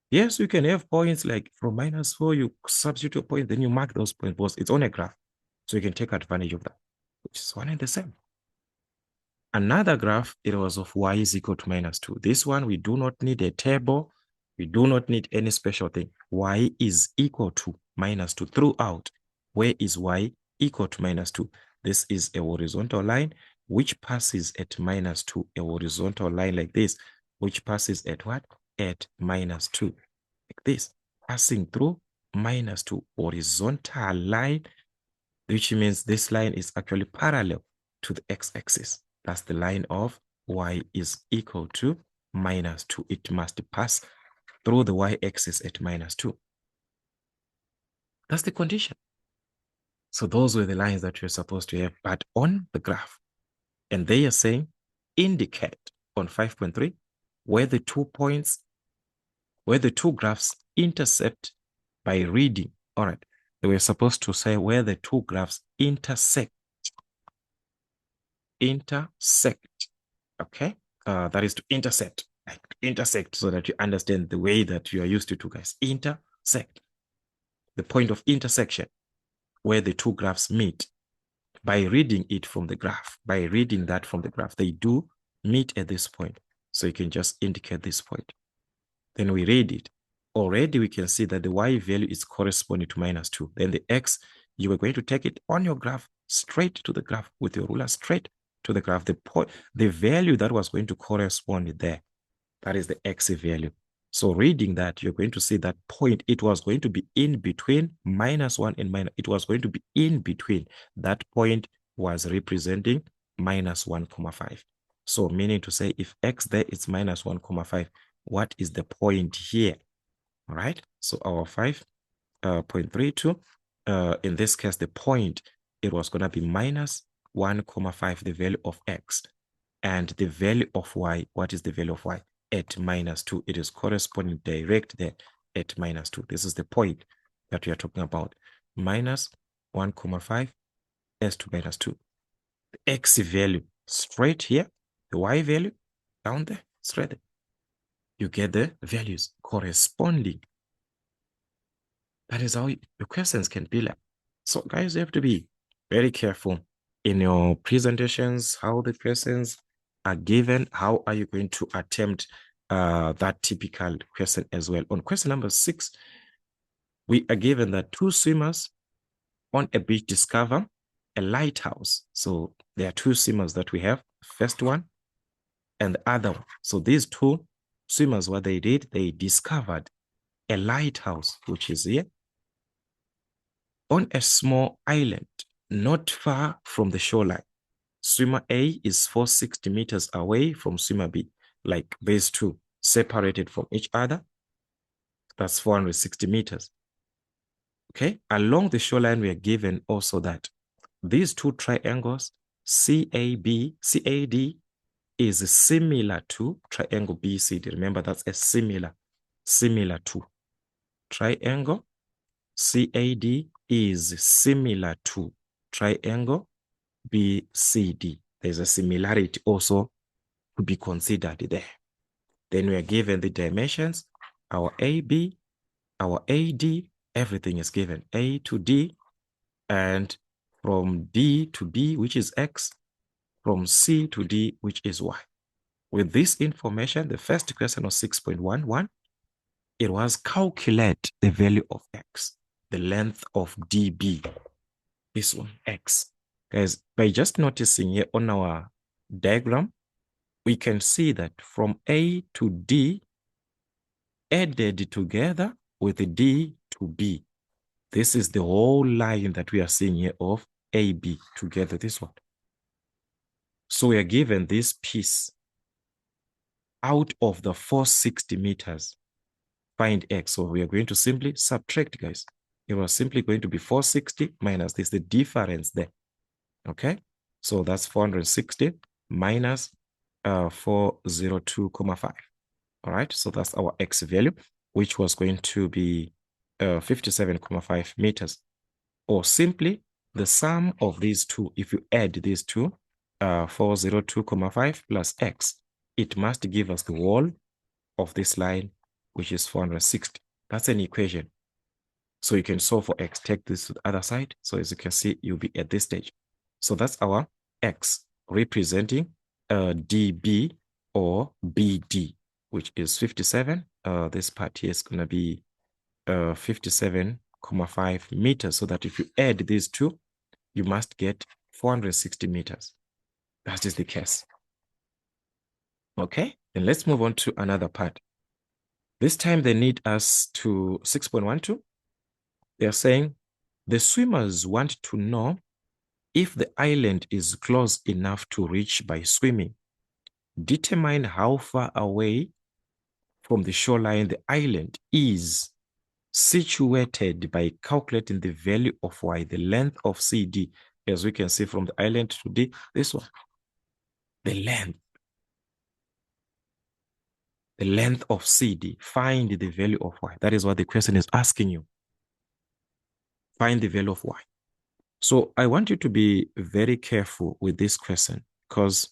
Yes, you can have points like from -4, you substitute a point, then you mark those points because it's on a graph. So you can take advantage of that, which is one and the same. Another graph, it was of y is equal to -2. This one, we do not need a table. We do not need any special thing. Y is equal to -2 throughout. Where is y equal to -2? This is a horizontal line which passes at -2. A horizontal line like this, which passes at what? At -2. Like this, passing through -2. Horizontal line, which means this line is actually parallel to the x-axis. That's the line of y is equal to -2. It must pass through the y-axis at -2. That's the condition. So those were the lines that you're supposed to have, but on the graph. And they are saying, indicate on 5.3 where the 2 points, where the 2 graphs intersect by reading. All right. They were supposed to say where the 2 graphs intersect. Okay, that is to intersect, like intersect, so that you understand the way that you are used to, guys. Intersect, the point of intersection where the 2 graphs meet. By reading it from the graph, by reading that from the graph, they do meet at this point. So you can just indicate this point. Then we read it. Already we can see that the y value is corresponding to -2. Then the x, you are going to take it on your graph, straight to the graph with your ruler, straight to the graph. The value that was going to correspond there, that is the x value. So reading that, you're going to see that point, it was going to be in between -1 and minus. It was going to be in between. That point was representing -1,5. So meaning to say, if x there is -1,5, what is the point here? All right. So our 5.32, in this case, the point, it was going to be -1,5, the value of x. And the value of y, what is the value of y? At -2. It is corresponding direct there at -2. This is the point that we are talking about. -1,5 as to -2. The x value straight here, the y value down there, straight there. You get the values corresponding. That is how your questions can be like. So guys, you have to be very careful in your presentations, how the questions are given. How are you going to attempt that typical question as well? On question number 6, we are given that 2 swimmers on a beach discover a lighthouse. So there are 2 swimmers that we have, first one and the other one. So these 2 swimmers, what they did, they discovered a lighthouse, which is here, on a small island, not far from the shoreline. Swimmer A is 460 meters away from swimmer B, like these 2 separated from each other. That's 460 meters. Okay, along the shoreline, we are given also that these 2 triangles, CAD is similar to triangle BCD. Remember, that's a similar to. Triangle CAD is similar to triangle BCD. There's a similarity also to be considered there. Then we are given the dimensions, our AB, our AD, everything is given, A to D, and from D to B, which is X, from C to D, which is Y. With this information, the first question was 6.11, it was calculate the value of x, the length of dB, this one, x. Guys, by just noticing here on our diagram, we can see that from A to D added together with D to B. This is the whole line that we are seeing here of AB together, this one. So we are given this piece out of the 460 meters. Find x. So we are going to simply subtract, guys. It was simply going to be 460 minus this, the difference there. Okay? So that's 460 minus 402.5. All right? So that's our x value, which was going to be 57.5 meters. Or simply the sum of these two, if you add these two, 402.5 plus x, it must give us the wall of this line, which is 460. That's an equation. So you can solve for x. Take this to the other side. So as you can see, you'll be at this stage. So that's our x representing dB or BD, which is 57. This part here is going to be 57.5 meters. So that if you add these two, you must get 460 meters. That is the case. Okay, then let's move on to another part. This time they need us to 6.12. They're saying the swimmers want to know if the island is close enough to reach by swimming. Determine how far away from the shoreline the island is situated by calculating the value of y, the length of CD. As we can see from the island to D, this one, the length of CD. Find the value of y. That is what the question is asking you. Find the value of y. So I want you to be very careful with this question, because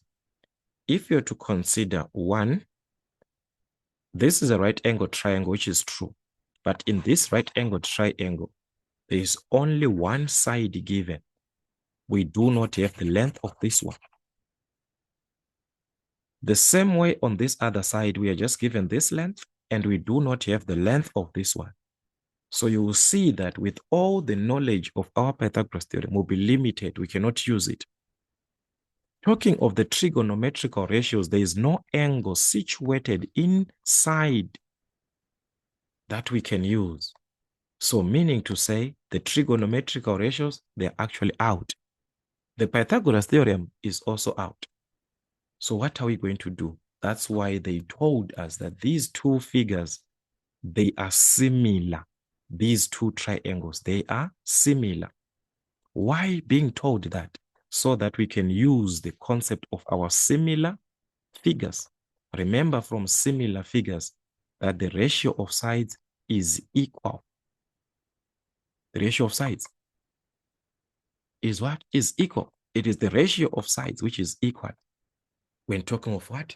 if you're to consider one, this is a right angle triangle, which is true. But in this right angle triangle, there is only one side given. We do not have the length of this one. The same way on this other side, we are just given this length and we do not have the length of this one. So you will see that with all the knowledge of our Pythagoras theorem will be limited. We cannot use it. Talking of the trigonometrical ratios, there is no angle situated inside that we can use. So meaning to say the trigonometrical ratios, they're actually out. The Pythagoras theorem is also out. So what are we going to do? That's why they told us that these two figures, they are similar. These two triangles, they are similar. Why being told that? So that we can use the concept of our similar figures. Remember from similar figures that the ratio of sides is equal. The ratio of sides is what? Is equal. It is the ratio of sides which is equal. When talking of what?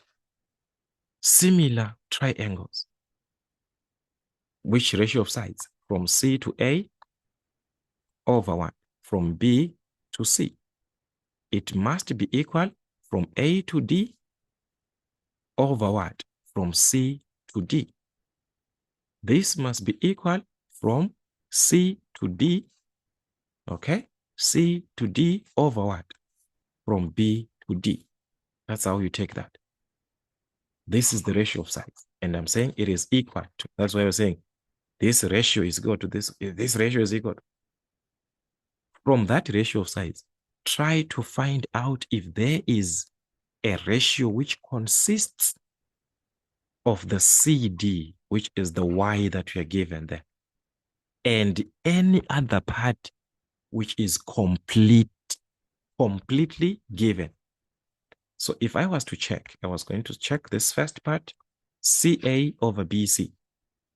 Similar triangles. Which ratio of sides? From C to A over 1. From B to C. It must be equal from A to D over what? From C to D. This must be equal from C to D, okay? C to D over what? From B to D. That's how you take that. This is the ratio of sides. And I'm saying it is equal to, that's why I was saying this ratio is equal to this. This ratio is equal to. From that ratio of sides, try to find out if there is a ratio which consists of the CD, which is the Y that we are given there, and any other part which is completely given. So if I was to check, I was going to check this first part, CA over BC.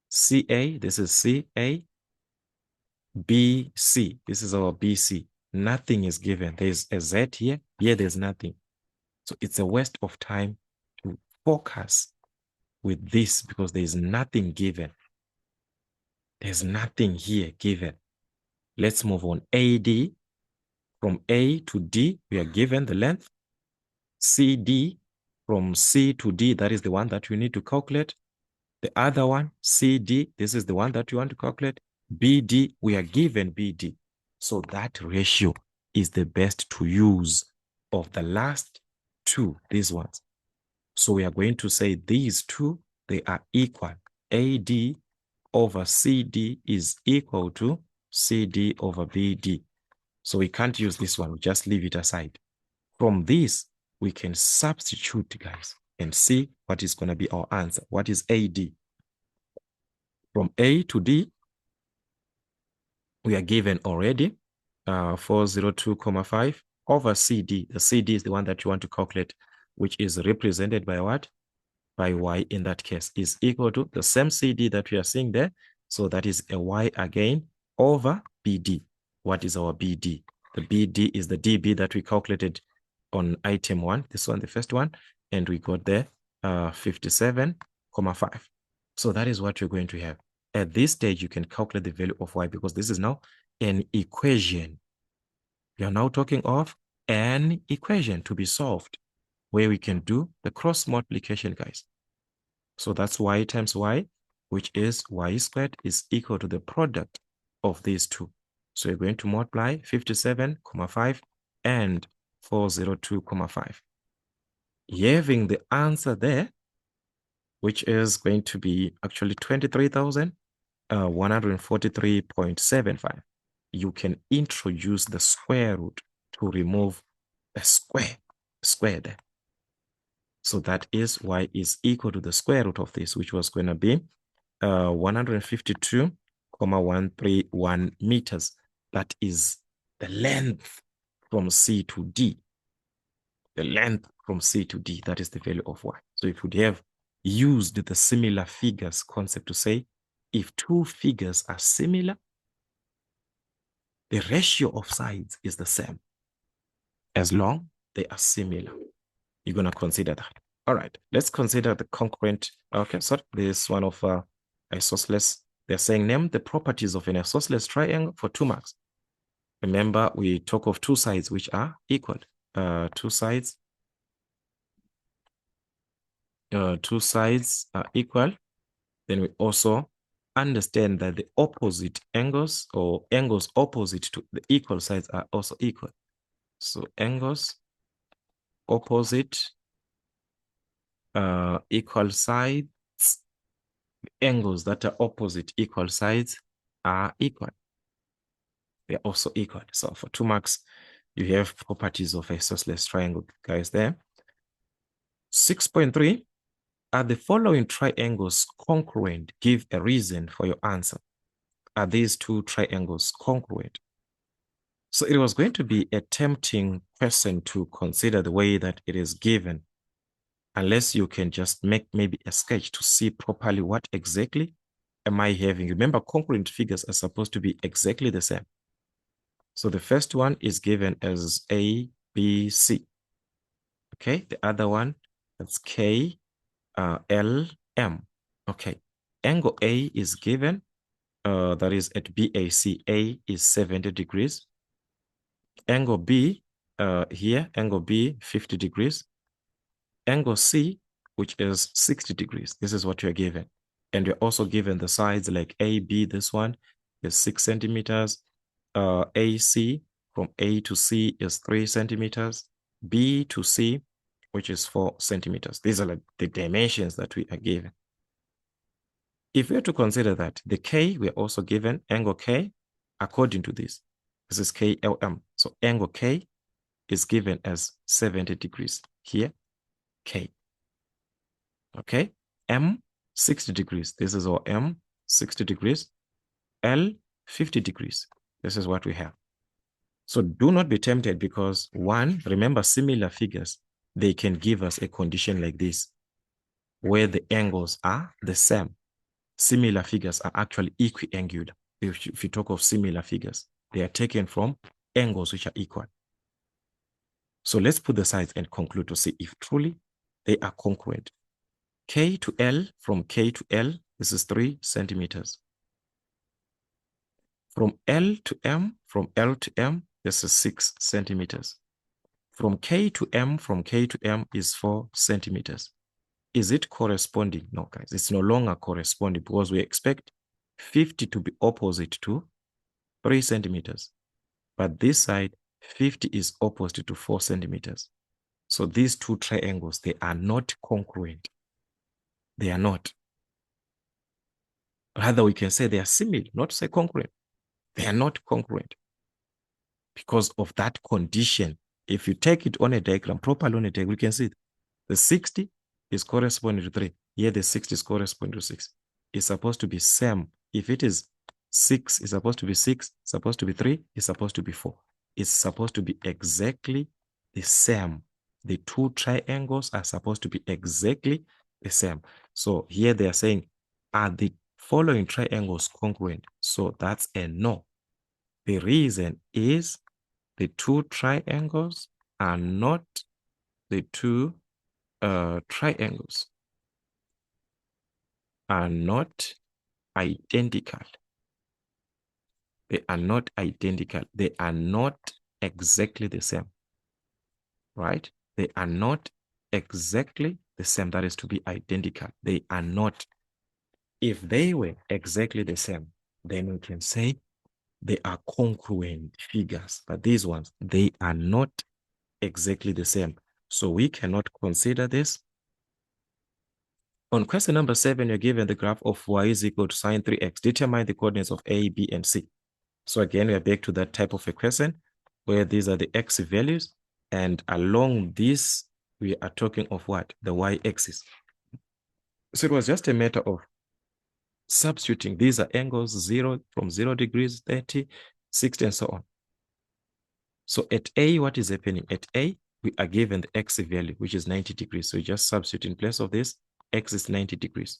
CA, this is CA. BC, this is our BC. Nothing is given. There's a Z here. Here, there's nothing. So it's a waste of time to focus with this because there's nothing given. There's nothing here given. Let's move on. AD, from A to D, we are given the length. CD, from C to D, that is the one that we need to calculate. The other one, CD, this is the one that you want to calculate. BD, we are given BD. So that ratio is the best to use of the last two, these ones. So we are going to say these two, they are equal. AD over CD is equal to CD over BD. So we can't use this one, we just leave it aside. From this, we can substitute, guys, and see what is going to be our answer. What is AD? From A to D, we are given already 402.5 over CD. The CD is the one that you want to calculate, which is represented by what? By Y in that case, is equal to the same CD that we are seeing there. So that is a Y again over BD. What is our BD? The BD is the DB that we calculated on item 1. This one, the first one. And we got there 57.5. So that is what you're going to have. At this stage, you can calculate the value of Y because this is now an equation. We are now talking of an equation to be solved where we can do the cross multiplication, guys. So that's Y times Y, which is Y squared is equal to the product of these two. So you're going to multiply 57.5 and 402.5. Having the answer there, which is going to be actually 23,143.75. You can introduce the square root to remove a square there. So that is Y is equal to the square root of this, which was going to be 152.131 meters. That is the length from C to D. The length from C to D, that is the value of Y. So if we have used the similar figures concept to say, if two figures are similar, the ratio of sides is the same as long they are similar. You're going to consider that. All right, let's consider the concurrent. Okay, so this one of isosceles. They're saying name the properties of an isosceles triangle for 2 marks. Remember, we talk of two sides which are equal. Two sides are equal. Then we also understand that the opposite angles or angles opposite to the equal sides are also equal. So angles opposite equal sides, angles that are opposite equal sides are equal. They're also equal. So for 2 marks, you have properties of a isosceles triangle, guys, there. 6.3, are the following triangles congruent? Give a reason for your answer. Are these two triangles congruent? So it was going to be a tempting question to consider the way that it is given, unless you can just make maybe a sketch to see properly what exactly am I having. Remember, congruent figures are supposed to be exactly the same. So the first one is given as A, B, C. Okay, the other one, that's K, L, M. Okay, angle A is given, that is at BAC. A is 70 degrees. Angle B, here, angle B, 50 degrees. Angle C, which is 60 degrees. This is what you're given. And you're also given the sides like AB, this one is 6 centimeters. AC, from A to C is 3 centimeters. B to C, which is 4 centimeters. These are like the dimensions that we are given. If we are to consider that the K, we are also given angle K according to this. This is KLM. So angle K is given as 70 degrees. Here, K. Okay, M, 60 degrees. This is our M, 60 degrees. L, 50 degrees. This is what we have. So do not be tempted because one, remember similar figures, they can give us a condition like this, where the angles are the same. Similar figures are actually equiangular. If you talk of similar figures, they are taken from angles which are equal. So let's put the sides and conclude to see if truly they are congruent. K to L, from K to L, this is 3 centimeters. From L to M, from L to M, this is 6 centimeters. From K to M is 4 centimeters. is it corresponding? No, guys, it's no longer corresponding because we expect 50 to be opposite to 3 centimeters. But this side, 50 is opposite to 4 centimeters. So these two triangles, they are not congruent. They are not. Rather, we can say they are similar, not say congruent. They are not congruent because of that condition. If you take it on a diagram, properly on a diagram, we can see the 60 is corresponding to 3. Here, the 60 is corresponding to 6. It's supposed to be same. If it is 6, it's supposed to be 6, it's supposed to be 3, it's supposed to be 4. It's supposed to be exactly the same. The two triangles are supposed to be exactly the same. So here they are saying, are the following triangles congruent? So that's a no. The reason is the two triangles are not the two triangles are not identical. They are not identical. They are not exactly the same, right? They are not exactly the same. That is to be identical. They are not. If they were exactly the same, then we can say they are congruent figures. But these ones, they are not exactly the same. So we cannot consider this. On question number 7, you're given the graph of y is equal to sine 3x. Determine the coordinates of A, B, and C. So again, we are back to that type of a question where these are the x values. And along this, we are talking of what? The y-axis. So it was just a matter of substituting. These are angles 0 from 0 degrees, 30, 60, and so on. So at A, what is happening? At A, we are given the x value, which is 90 degrees. So you just substitute in place of this, x is 90 degrees.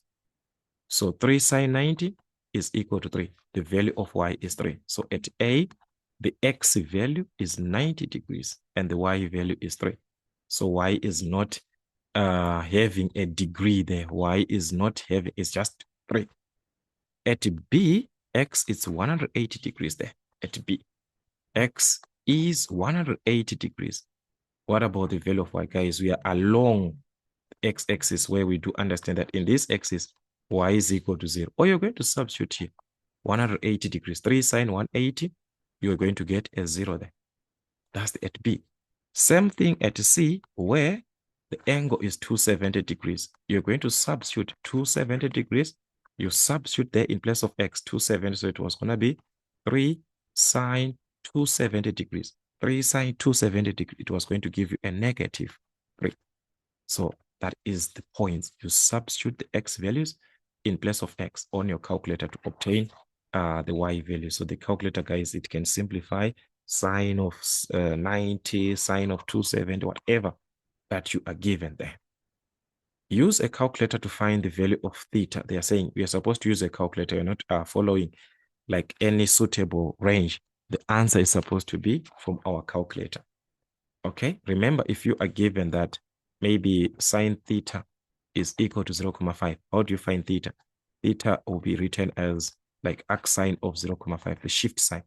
So 3 sine 90 is equal to 3. The value of y is 3. So at A, the x value is 90 degrees and the y value is 3. So y is not having a degree there. Y is not having, it's just 3. At B, x is 180 degrees there. At B, x is 180 degrees. What about the value of y, guys? We are along x-axis where we do understand that in this axis, y is equal to 0. Or you're going to substitute here, 180 degrees. 3 sine 180, you're going to get a 0 there. That's the at B. Same thing at C, where the angle is 270 degrees. You're going to substitute 270 degrees. You substitute there in place of x, 270. So it was going to be 3 sine 270 degrees. 3 sine 270 degrees. It was going to give you a negative 3. So that is the point. You substitute the x values in place of x on your calculator to obtain the y value. So the calculator, guys, it can simplify sine of 90, sine of 270, whatever that you are given there. Use a calculator to find the value of theta. They are saying we are supposed to use a calculator. You're not following like any suitable range. The answer is supposed to be from our calculator. Okay, remember, if you are given that maybe sine theta is equal to 0.5, how do you find theta? Theta will be written as like arc sine of 0.5, the shift sign,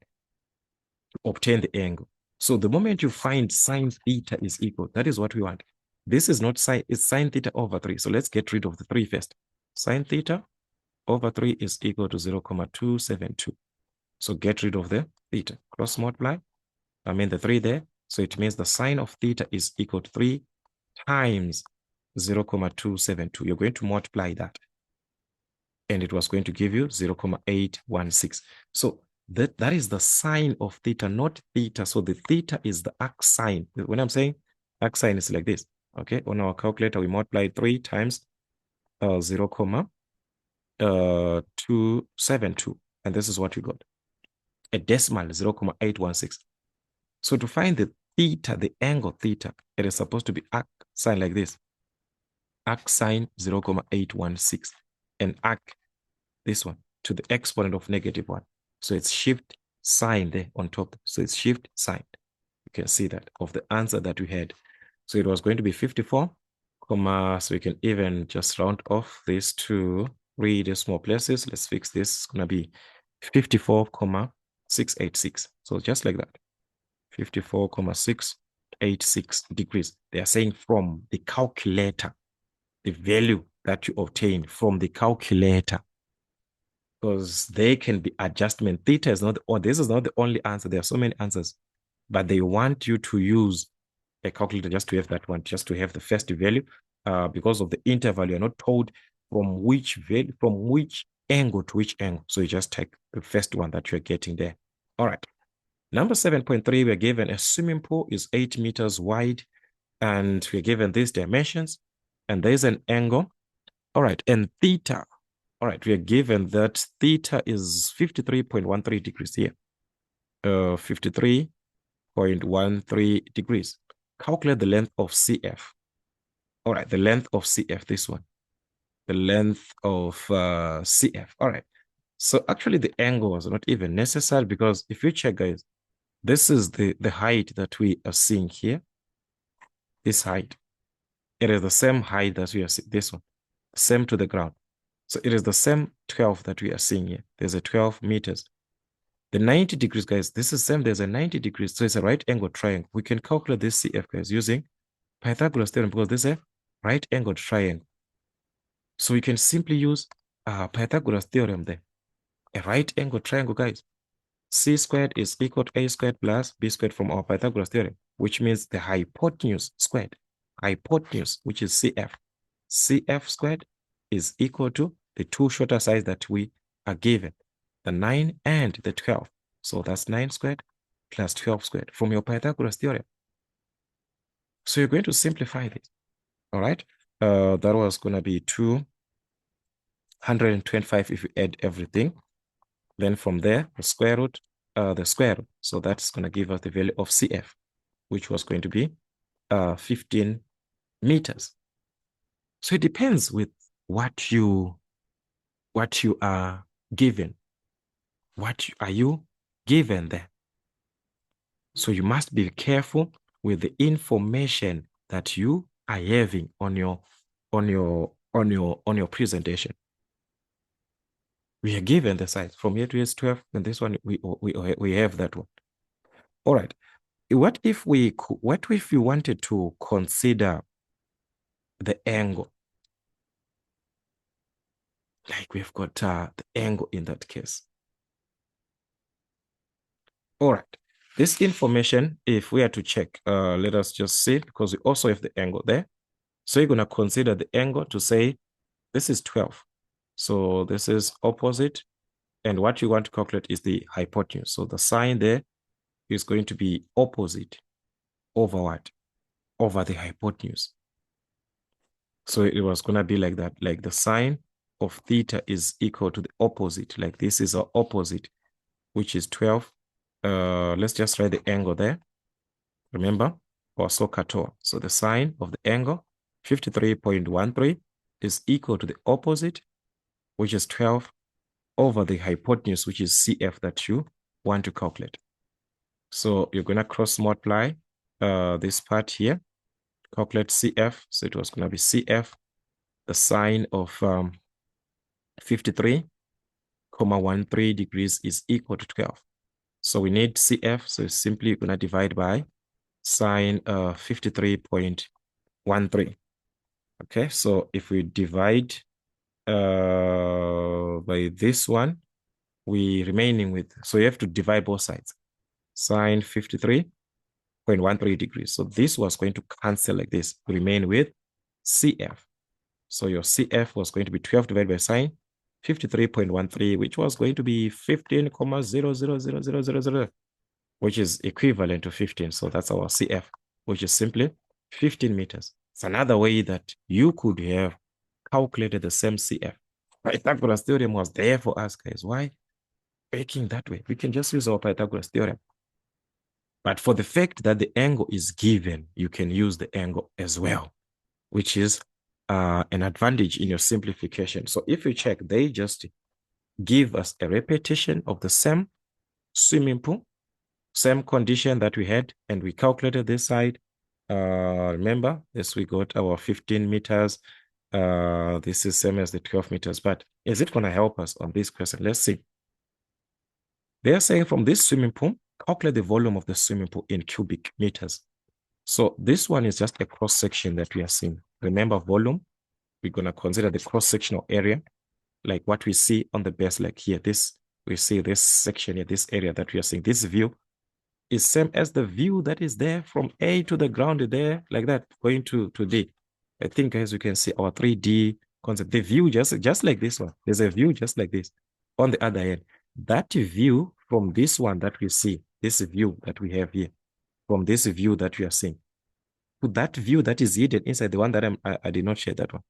to obtain the angle. So the moment you find sine theta is equal, that is what we want. This is not sine, it's sine theta over 3. So let's get rid of the 3 first. Sine theta over 3 is equal to 0.272. So get rid of the theta. Cross multiply. I mean the 3 there. So it means the sine of theta is equal to 3 times 0.272. You're going to multiply that. And it was going to give you 0.816. So that is the sine of theta, not theta. So the theta is the arc sine. When I'm saying arc sine is like this. Okay, on our calculator, we multiply 3 times 0.272. And this is what we got. A decimal, 0.816. So to find the theta, the angle theta, it is supposed to be arc sine like this. Arc sine 0.816. And arc, this one, to the exponent of -1. So it's shift sign there on top. So it's shift sign. You can see that of the answer that we had. So it was going to be 54, so we can even just round off this to 3 small places. Let's fix this. It's going to be 54,686. So just like that. 54,686 degrees. They are saying from the calculator. the value that you obtain from the calculator, because they can be adjustment. Theta is not, or this is not the only answer. There are so many answers, but they want you to use a calculator just to have that one, just to have the first value, because of the interval. You're not told from which value, from which angle to which angle. So you just take the first one that you're getting there. All right. Number 7.3, we're given a swimming pool is 8 meters wide, and we're given these dimensions, and there's an angle. All right, and theta. All right, we are given that theta is 53.13 degrees here. 53.13 degrees. Calculate the length of CF. All right, the length of CF, this one. The length of CF. All right. So actually the angle was not even necessary, because if you check, guys, this is the height that we are seeing here. This height. It is the same height that we are seeing, this one. Same to the ground. So it is the same 12 that we are seeing here. There's a 12 meters. The 90 degrees, guys, this is same. There's a 90 degrees. So it's a right angle triangle. We can calculate this CF, guys, using Pythagoras theorem, because this is a right angled triangle. So we can simply use Pythagoras theorem there. A right angled triangle, guys. C squared is equal to A squared plus B squared from our Pythagoras theorem, which means the hypotenuse squared. Hypotenuse, which is CF. CF squared is equal to the two shorter sides that we are given, the 9 and the 12. So that's 9 squared plus 12 squared from your Pythagoras theorem. So you're going to simplify this. All right. That was going to be 225 if you add everything. Then from there, the square root. So that's going to give us the value of CF, which was going to be 15 meters. So it depends with what you are given. What are you given there? So you must be careful with the information that you are having on your presentation. We are given the size from here to here is 12, and this one we have that one. All right. What if we wanted to consider the angle? Like we've got the angle in that case. All right. This information, if we are to check, let us just see, because we also have the angle there. So you're going to consider the angle to say, this is 12. So this is opposite. And what you want to calculate is the hypotenuse. So the sign there is going to be opposite over what? Over the hypotenuse. So it was going to be like that. Like the sine of theta is equal to the opposite. Like this is our opposite, which is 12. Let's just write the angle there. Remember, or SOHCAHTOA. So the sine of the angle, 53.13, is equal to the opposite, which is 12, over the hypotenuse, which is CF that you want to calculate. So you're going to cross multiply this part here, calculate CF. So it was going to be CF, the sine of 53.13 degrees is equal to 12. So we need CF. So simply going to divide by sine 53.13. Okay, so if we divide by this one, we remaining with, so you have to divide both sides. Sine 53.13 degrees. So this was going to cancel like this. We remain with CF. So your CF was going to be 12 divided by sine 53.13, which was going to be 15,00000, which is equivalent to 15. So that's our CF, which is simply 15 meters. It's another way that you could have calculated the same CF. Pythagoras theorem was there for us, guys. Why making that way? We can just use our Pythagoras theorem. But for the fact that the angle is given, you can use the angle as well, which is an advantage in your simplification. So if you check, they just give us a repetition of the same swimming pool, same condition that we had, and we calculated this side. Remember, yes, we got our 15 meters. This is same as the 12 meters, but is it going to help us on this question? Let's see. They're saying from this swimming pool, calculate the volume of the swimming pool in cubic meters. So this one is just a cross section that we are seeing. Remember volume we're going to consider the cross-sectional area, like what we see on the base, like here, we see this section here, this area that we are seeing. This view is same as the view that is there from A to the ground there, like that, going to D. I think, as you can see, our 3D concept, the view just like this one. There's a view just like this on the other end. That view from this one that we see, this view that we have here, from this view that we are seeing, to that view that is hidden inside the one that I did not share that one.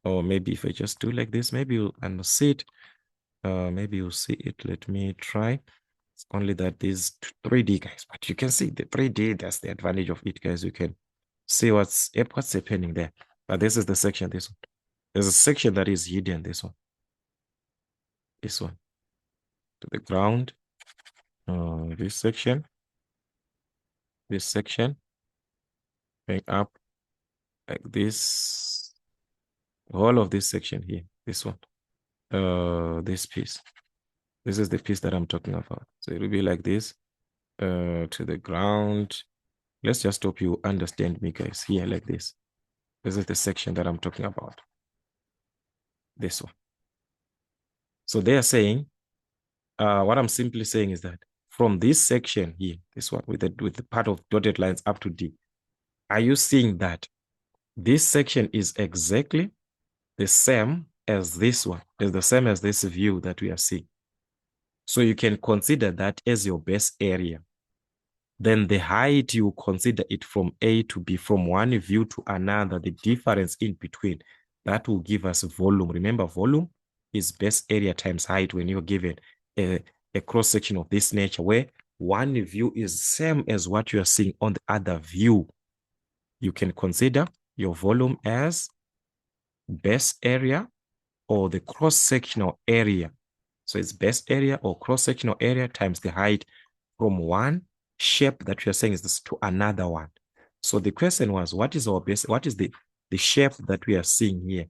Or maybe if I just do like this, maybe you'll see it. Maybe you'll see it. Let me try. It's only that these 3D, guys, but you can see the 3D, that's the advantage of it, guys. You can see what's happening there. But this is the section, this one. There's a section that is hidden, this one. This one. To the ground. This section. This section. Going up like this. All of this section here. This one. This piece. This is the piece that I'm talking about. So it will be like this. To the ground. Let's just hope you understand me, guys. Here, like this. This is the section that I'm talking about. This one. So they are saying, what I'm simply saying is that from this section here, this one with the part of dotted lines up to D, are you seeing that this section is exactly the same as this one? Is the same as this view that we are seeing. So you can consider that as your base area. Then the height, you consider it from A to B, from one view to another, the difference in between. That will give us volume. Remember, volume is base area times height when you're given a cross-section of this nature, where one view is same as what you are seeing on the other view. You can consider your volume as base area or the cross-sectional area. So it's base area or cross-sectional area times the height from one shape that we are saying is this to another one. So the question was, what is our base? What is the shape that we are seeing here?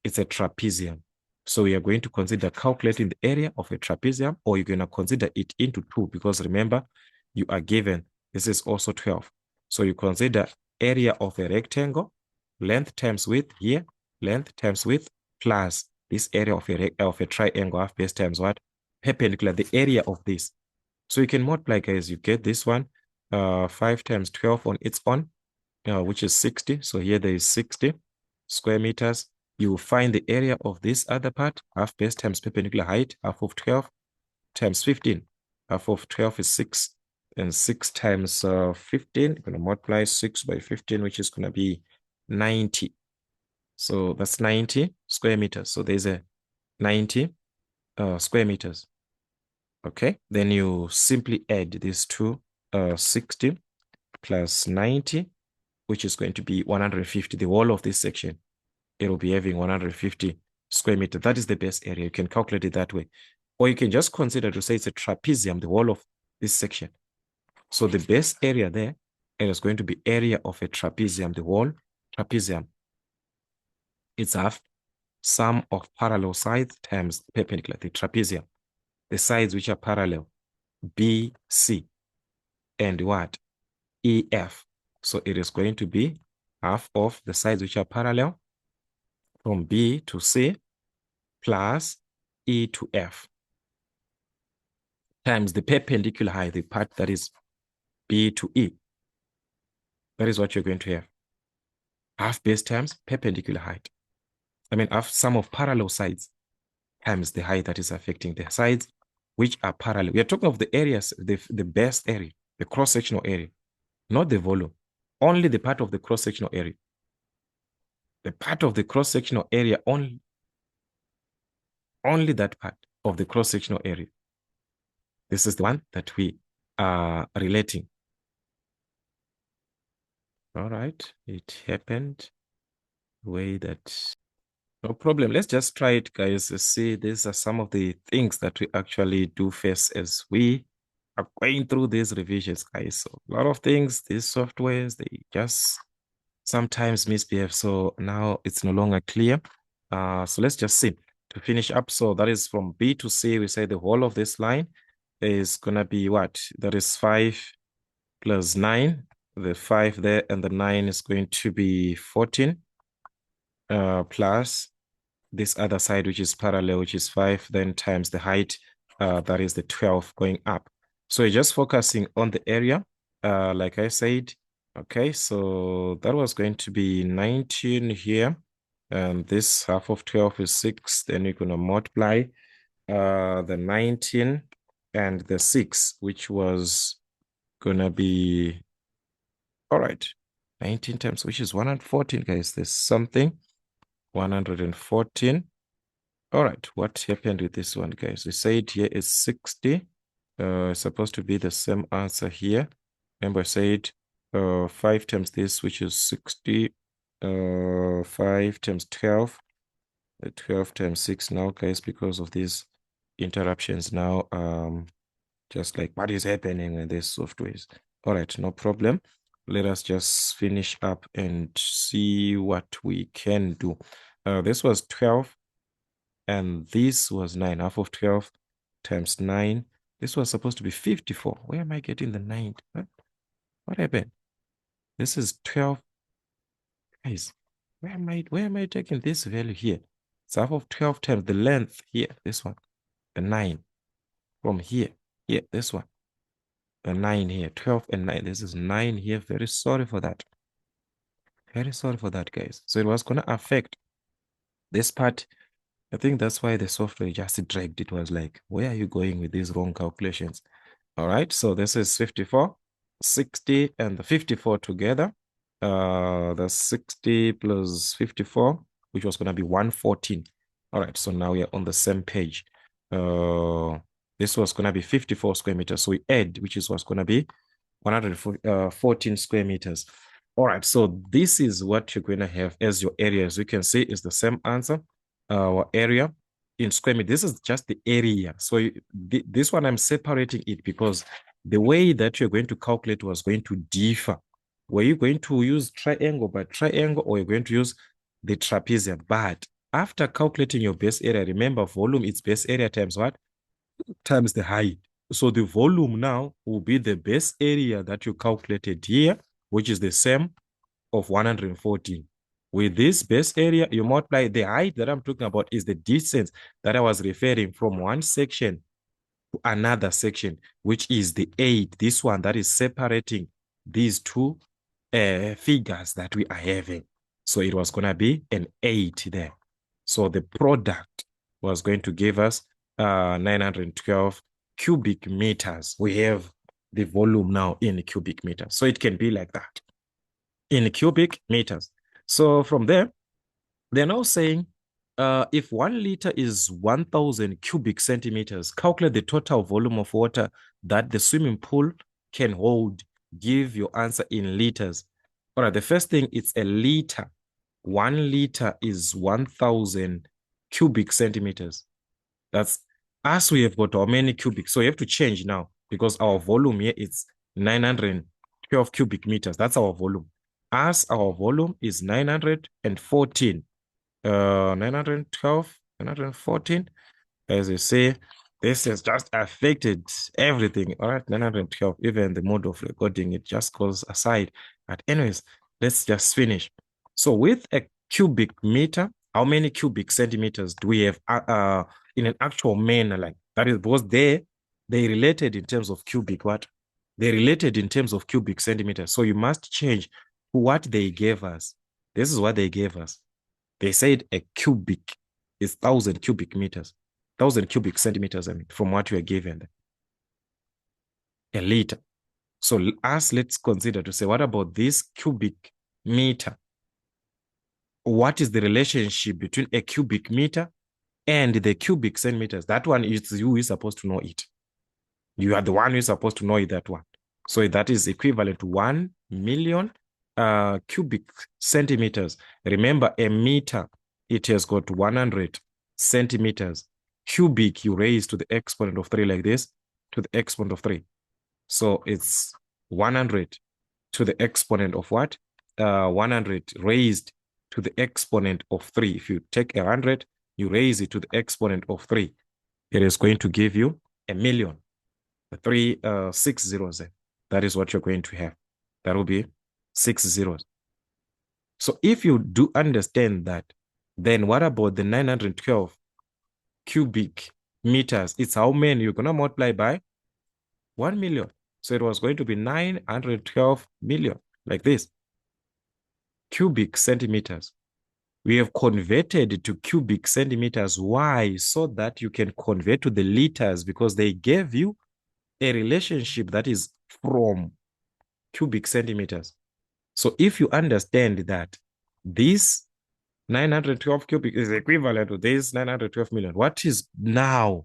It's a trapezium. So we are going to consider calculating the area of a trapezium, or you're going to consider it into two, because remember, you are given, this is also 12. So you consider area of a rectangle, length times width here, length times width, plus this area of a triangle, half base times what? Perpendicular, the area of this. So you can multiply, guys. You get this one, 5 times 12 on its own, which is 60. So here there is 60 square meters. You will find the area of this other part, half base times perpendicular height, half of 12 times 15. Half of 12 is 6. And 6 times 15, you're going to multiply 6 by 15, which is going to be 90. So that's 90 square meters. So there's a 90 square meters. Okay, then you simply add these two, 60 plus 90, which is going to be 150. The whole of this section, it will be having 150 square meters. That is the base area. You can calculate it that way. Or you can just consider to say it's a trapezium, the whole of this section. So the base area there, it is going to be area of a trapezium, the whole trapezium. It's half sum of parallel sides times perpendicular, the trapezium. The sides which are parallel, B, C, and what? E, F. So it is going to be half of the sides which are parallel from B to C plus E to F times the perpendicular height, the part that is B to E. That is what you're going to have. Half base times perpendicular height. I mean, half sum of parallel sides times the height that is affecting the sides which are parallel. We are talking of the areas, the base area, the cross-sectional area, not the volume, only the part of the cross-sectional area. The part of the cross-sectional area, only that part of the cross-sectional area. This is the one that we are relating. All right, it happened the way that, no problem. Let's just try it, guys. See, these are some of the things that we actually do face as we are going through these revisions, guys. So a lot of things, these softwares, they just sometimes misbehave. So now it's no longer clear. So let's just see to finish up. So that is from B to C. We say the whole of this line is gonna be what? That is 5 plus 9. The 5 there and the 9 is going to be 14. plus this other side, which is parallel, which is 5, then times the height, that is the 12 going up. So you're just focusing on the area, like I said. Okay, so that was going to be 19 here. And this half of 12 is 6. Then you're going to multiply the 19 and the 6, which was going to be, all right, 19 times, which is 114, guys. There's something, 114. All right, what happened with this one, guys? We said here is 60. It's supposed to be the same answer here. Remember, I said 5 times this, which is 60. 5 times 12. 12 times 6 now, guys, because of these interruptions now. Just like what is happening with these softwares. All right, no problem. Let us just finish up and see what we can do. This was 12. And this was 9. Half of 12 times 9. This was supposed to be 54. Where am I getting the 9? What happened? This is 12. Guys, where am I taking this value here? It's half of 12 times the length here. This one. The 9. From here. Here, this one. The 9 here. 12 and 9. This is 9 here. Very sorry for that. Very sorry for that, guys. So it was going to affect this part. I think that's why the software just dragged. It was like, where are you going with these wrong calculations? All right, so this is 54, 60, and the 54 together. The 60 plus 54, which was going to be 114. All right, so now we are on the same page. This was going to be 54 square meters. So we add, which is what's going to be 114 square meters. All right, so this is what you're going to have as your area. As you can see, is the same answer. Our area in square meter. This is just the area. So this one, I'm separating it because the way that you're going to calculate was going to differ. Were you going to use triangle by triangle, or you're going to use the trapezium? But after calculating your base area, remember volume is base area times what? Times the height. So the volume now will be the base area that you calculated here, which is the same of 114. With this base area, you multiply the height that I'm talking about is the distance that I was referring from one section to another section, which is the 8. This one that is separating these two figures that we are having. So it was going to be an 8 there. So the product was going to give us 912 cubic meters. We have the volume now in cubic meters. So it can be like that in cubic meters. So from there, they're now saying if 1 liter is 1,000 cubic centimeters, calculate the total volume of water that the swimming pool can hold. Give your answer in liters. All right, the first thing, it's a liter. 1 liter is 1,000 cubic centimeters. That's as we have got how many cubic. So you have to change now because our volume here is 912 cubic meters. That's our volume. As our volume is 914, 912, 914, as you say, this has just affected everything. All right, 912, even the mode of recording, it just goes aside. But anyways, let's just finish. So with a cubic meter, how many cubic centimeters do we have in an actual manner? Like that is because they related in terms of cubic what? They related in terms of cubic centimeters. So you must change what they gave us. This is what they gave us. They said a cubic is 1,000 cubic meters, 1,000 cubic centimeters, I mean, from what you are given. A liter. So let's consider to say, what about this cubic meter? What is the relationship between a cubic meter and the cubic centimeters? That one is you is supposed to know it. You are the one who is supposed to know it, that one. So that is equivalent to 1 million cubic centimeters. Remember, a meter, it has got 100 centimeters. Cubic, you raise to the exponent of 3 like this, to the exponent of 3. So it's 100 to the exponent of what? 100 raised to the exponent of 3. If you take 100, you raise it to the exponent of 3. It is going to give you a million. 6 zeros. That is what you're going to have. That will be 6 zeros. So if you do understand that Then what about the 912 cubic meters? It's how many? You're going to multiply by 1 million. So it was going to be 912 million, like this, cubic centimeters. We have converted to cubic centimeters. Why? So that you can convert to the liters, because they gave you a relationship that is from cubic centimeters. So if you understand that this 912 cubic is equivalent to this 912 million, what is now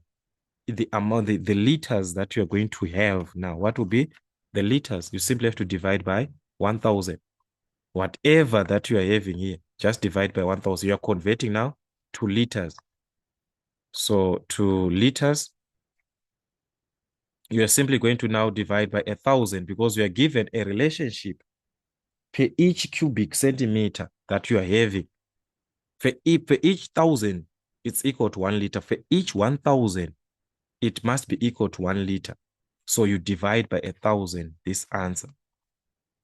the amount, the liters that you're going to have now? What will be the liters? You simply have to divide by 1,000. Whatever that you are having here, just divide by 1,000. You are converting now to liters. So to liters, you are simply going to now divide by 1,000, because you are given a relationship per each cubic centimeter that you are having. For each 1,000, it's equal to 1 liter. For each 1,000, it must be equal to 1 liter. So you divide by 1,000 this answer.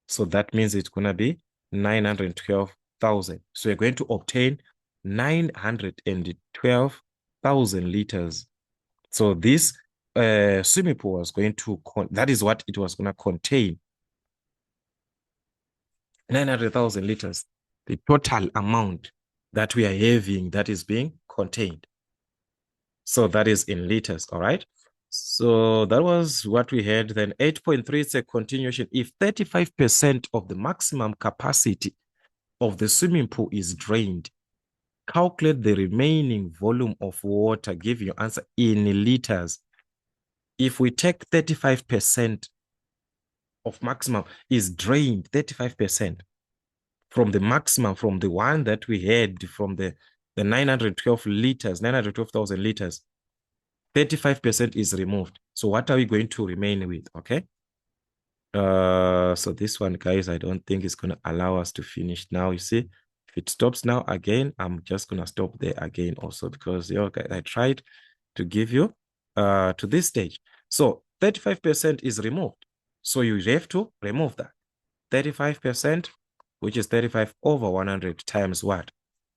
So that means it's going to be 912,000. So you're going to obtain 912,000 liters. So this swimming pool was going to, that is what it was going to contain. 900,000 liters, the total amount that we are having that is being contained. So that is in liters, all right? So that was what we had. Then 8.3 is a continuation. If 35% of the maximum capacity of the swimming pool is drained, calculate the remaining volume of water. Give your answer in liters. If we take 35% of maximum is drained, 35% from the maximum, from the one that we had, from the 912 liters, 912,000 liters, 35% is removed. So what are we going to remain with? Okay. So this one, guys, I don't think it's going to allow us to finish now. You see, if it stops now again, I'm just going to stop there again also, because I tried to give you to this stage. So 35% is removed. So you have to remove that. 35%, which is 35 over 100 times what?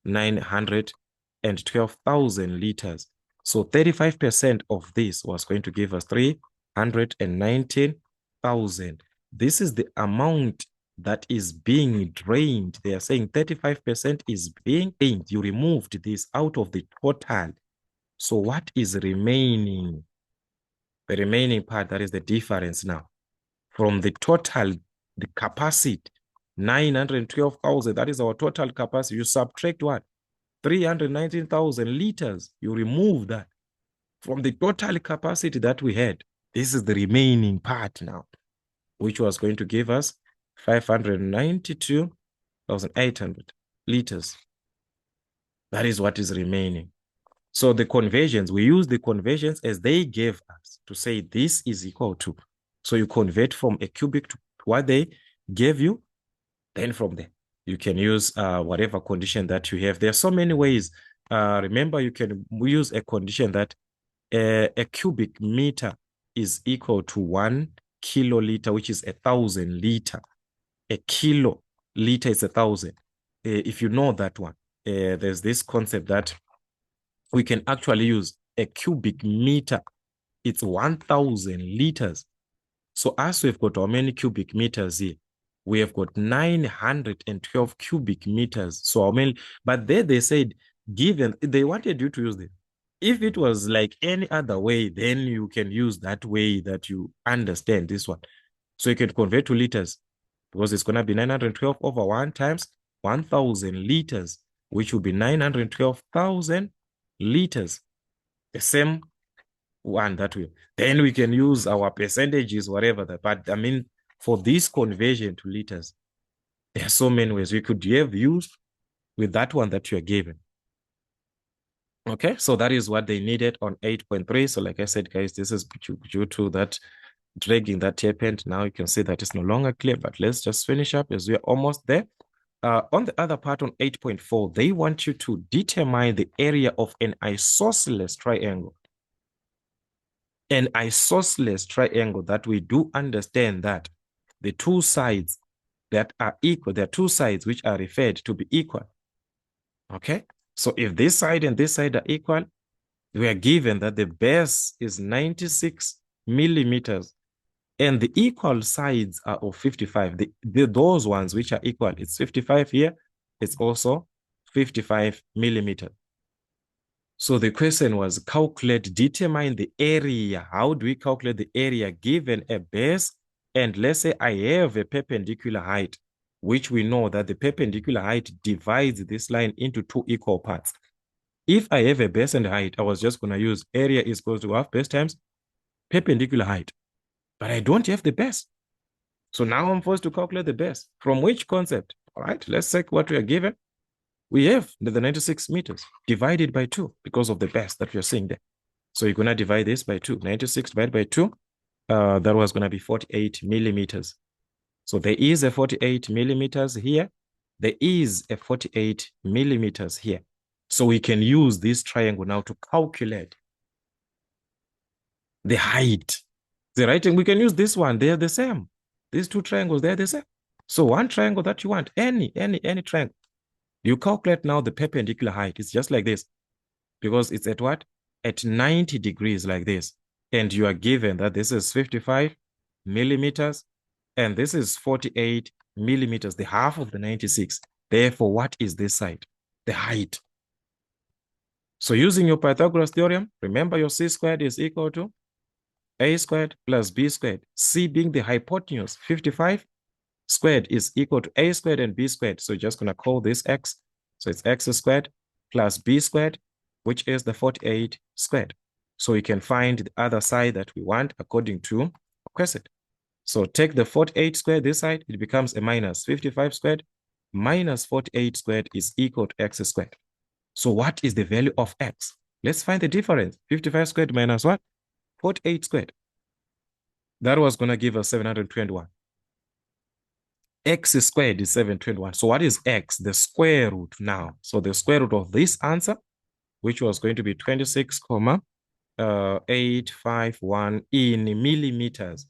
912,000 liters. So 35% of this was going to give us 319,000. This is the amount that is being drained. They are saying 35% is being drained. You removed this out of the total. So what is remaining? The remaining part, that is the difference now. From the total, the capacity, 912,000, that is our total capacity. You subtract what? 319,000 liters. You remove that from the total capacity that we had. This is the remaining part now, which was going to give us 592,800 liters. That is what is remaining. So the conversions, we use the conversions as they gave us to say this is equal to. So you convert from a cubic to what they gave you. Then from there, you can use whatever condition that you have. There are so many ways. Remember, you can use a condition that a cubic meter is equal to 1 kiloliter, which is 1,000 liter. A kilo liter is 1,000. If you know that one, there's this concept that we can actually use a cubic meter. It's 1,000 liters. So as we've got how many cubic meters here? We have got 912 cubic meters. So how many? But there they said, given, they wanted you to use it. If it was like any other way, then you can use that way that you understand this one. So you can convert to liters, because it's going to be 912 over 1 times 1,000 liters, which will be 912,000 liters. The same one that way. Then we can use our percentages, whatever that. But I mean, for this conversion to liters, there are so many ways we could have used with that one that you are given. Okay, so that is what they needed on 8.3. So like I said, guys, this is due to that dragging that happened. Now you can see that it's no longer clear, but let's just finish up as we are almost there. On the other part on 8.4, they want you to determine the area of an isosceles triangle. An isosceles triangle, that we do understand that the two sides that are equal, there are two sides which are referred to be equal. Okay, So if this side and this side are equal, we are given that the base is 96 millimeters and the equal sides are of 55. Those ones which are equal, it's 55 here, it's also 55 millimeters. So the question was determine the area. How do we calculate the area given a base? And let's say I have a perpendicular height, which we know that the perpendicular height divides this line into two equal parts. If I have a base and height, I was just going to use area is equal to half base times perpendicular height. But I don't have the base. So now I'm forced to calculate the base. From which concept? All right, let's check what we are given. We have the 96 meters divided by 2 because of the base that we're seeing there. So you're going to divide this by 2. 96 divided by 2, that was going to be 48 millimeters. So there is a 48 millimeters here. There is a 48 millimeters here. So we can use this triangle now to calculate the height. The right angle, we can use this one. They're the same. These two triangles, they're the same. So one triangle that you want, any triangle, you calculate now the perpendicular height. It's just like this because it's at what? At 90 degrees like this. And you are given that this is 55 millimeters and this is 48 millimeters, the half of the 96. Therefore, what is this side? The height. So using your Pythagoras theorem, remember your c squared is equal to a squared plus b squared. C being the hypotenuse, 55 squared is equal to a squared and b squared. So you're just going to call this x. So it's x squared plus b squared, which is the 48 squared. So you can find the other side that we want according to a question. So take the 48 squared this side, it becomes a minus 55 squared minus 48 squared is equal to x squared. So what is the value of x? Let's find the difference. 55 squared minus what? 48 squared. That was going to give us 721. X squared is 721. So what is x? The square root now. So the square root of this answer, which was going to be 26,851 in millimeters.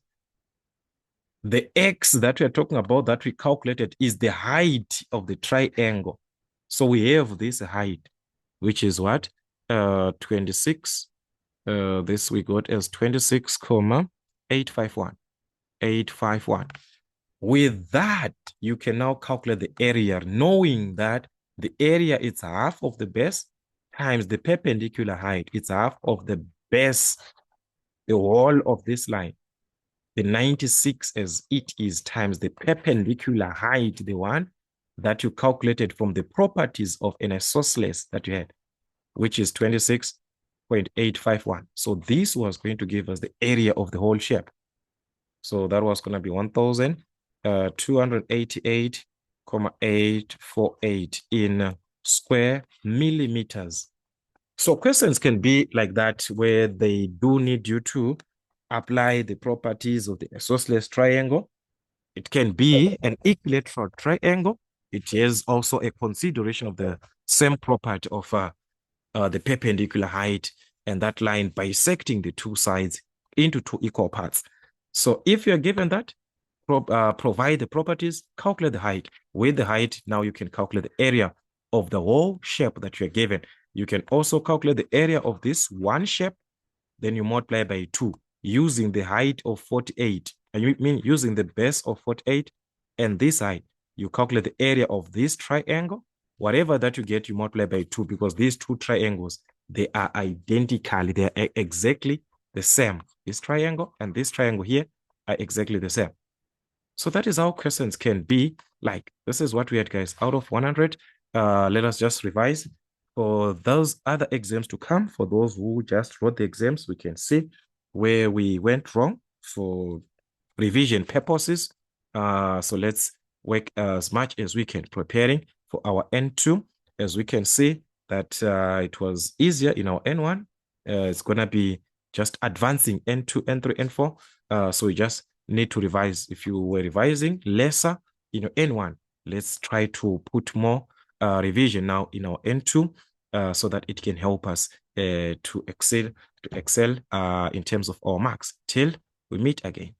The x that we are talking about that we calculated is the height of the triangle. So we have this height, which is what? 26. This we got as 26,851. 851. With that, you can now calculate the area, knowing that the area is half of the base times the perpendicular height. It's half of the base, the whole of this line. The 96 as it is times the perpendicular height, the one that you calculated from the properties of an isosceles that you had, which is 26,851. So this was going to give us the area of the whole shape. So that was going to be 1,288,848 in square millimeters. So questions can be like that, where they do need you to apply the properties of the isosceles triangle. It can be an equilateral triangle. It is also a consideration of the same property of the perpendicular height and that line bisecting the two sides into two equal parts. So if you're given that, provide the properties, calculate the height. With the height, now you can calculate the area of the whole shape that you're given. You can also calculate the area of this one shape, then you multiply by 2 using the height of 48. And you mean using the base of 48 and this height, you calculate the area of this triangle. Whatever that you get, you multiply by 2 because these two triangles, they are identical. They are exactly the same. This triangle and this triangle here are exactly the same. So that is how questions can be like. This is what we had, guys. Out of 100, let us just revise. For those other exams to come, for those who just wrote the exams, we can see where we went wrong for revision purposes. So let's work as much as we can preparing for our N2. As we can see that it was easier in our N1. It's going to be just advancing N2, N3, N4. So we just need to revise. If you were revising lesser in your N1, let's try to put more revision now in our N2 so that it can help us to excel in terms of our marks. Till we meet again.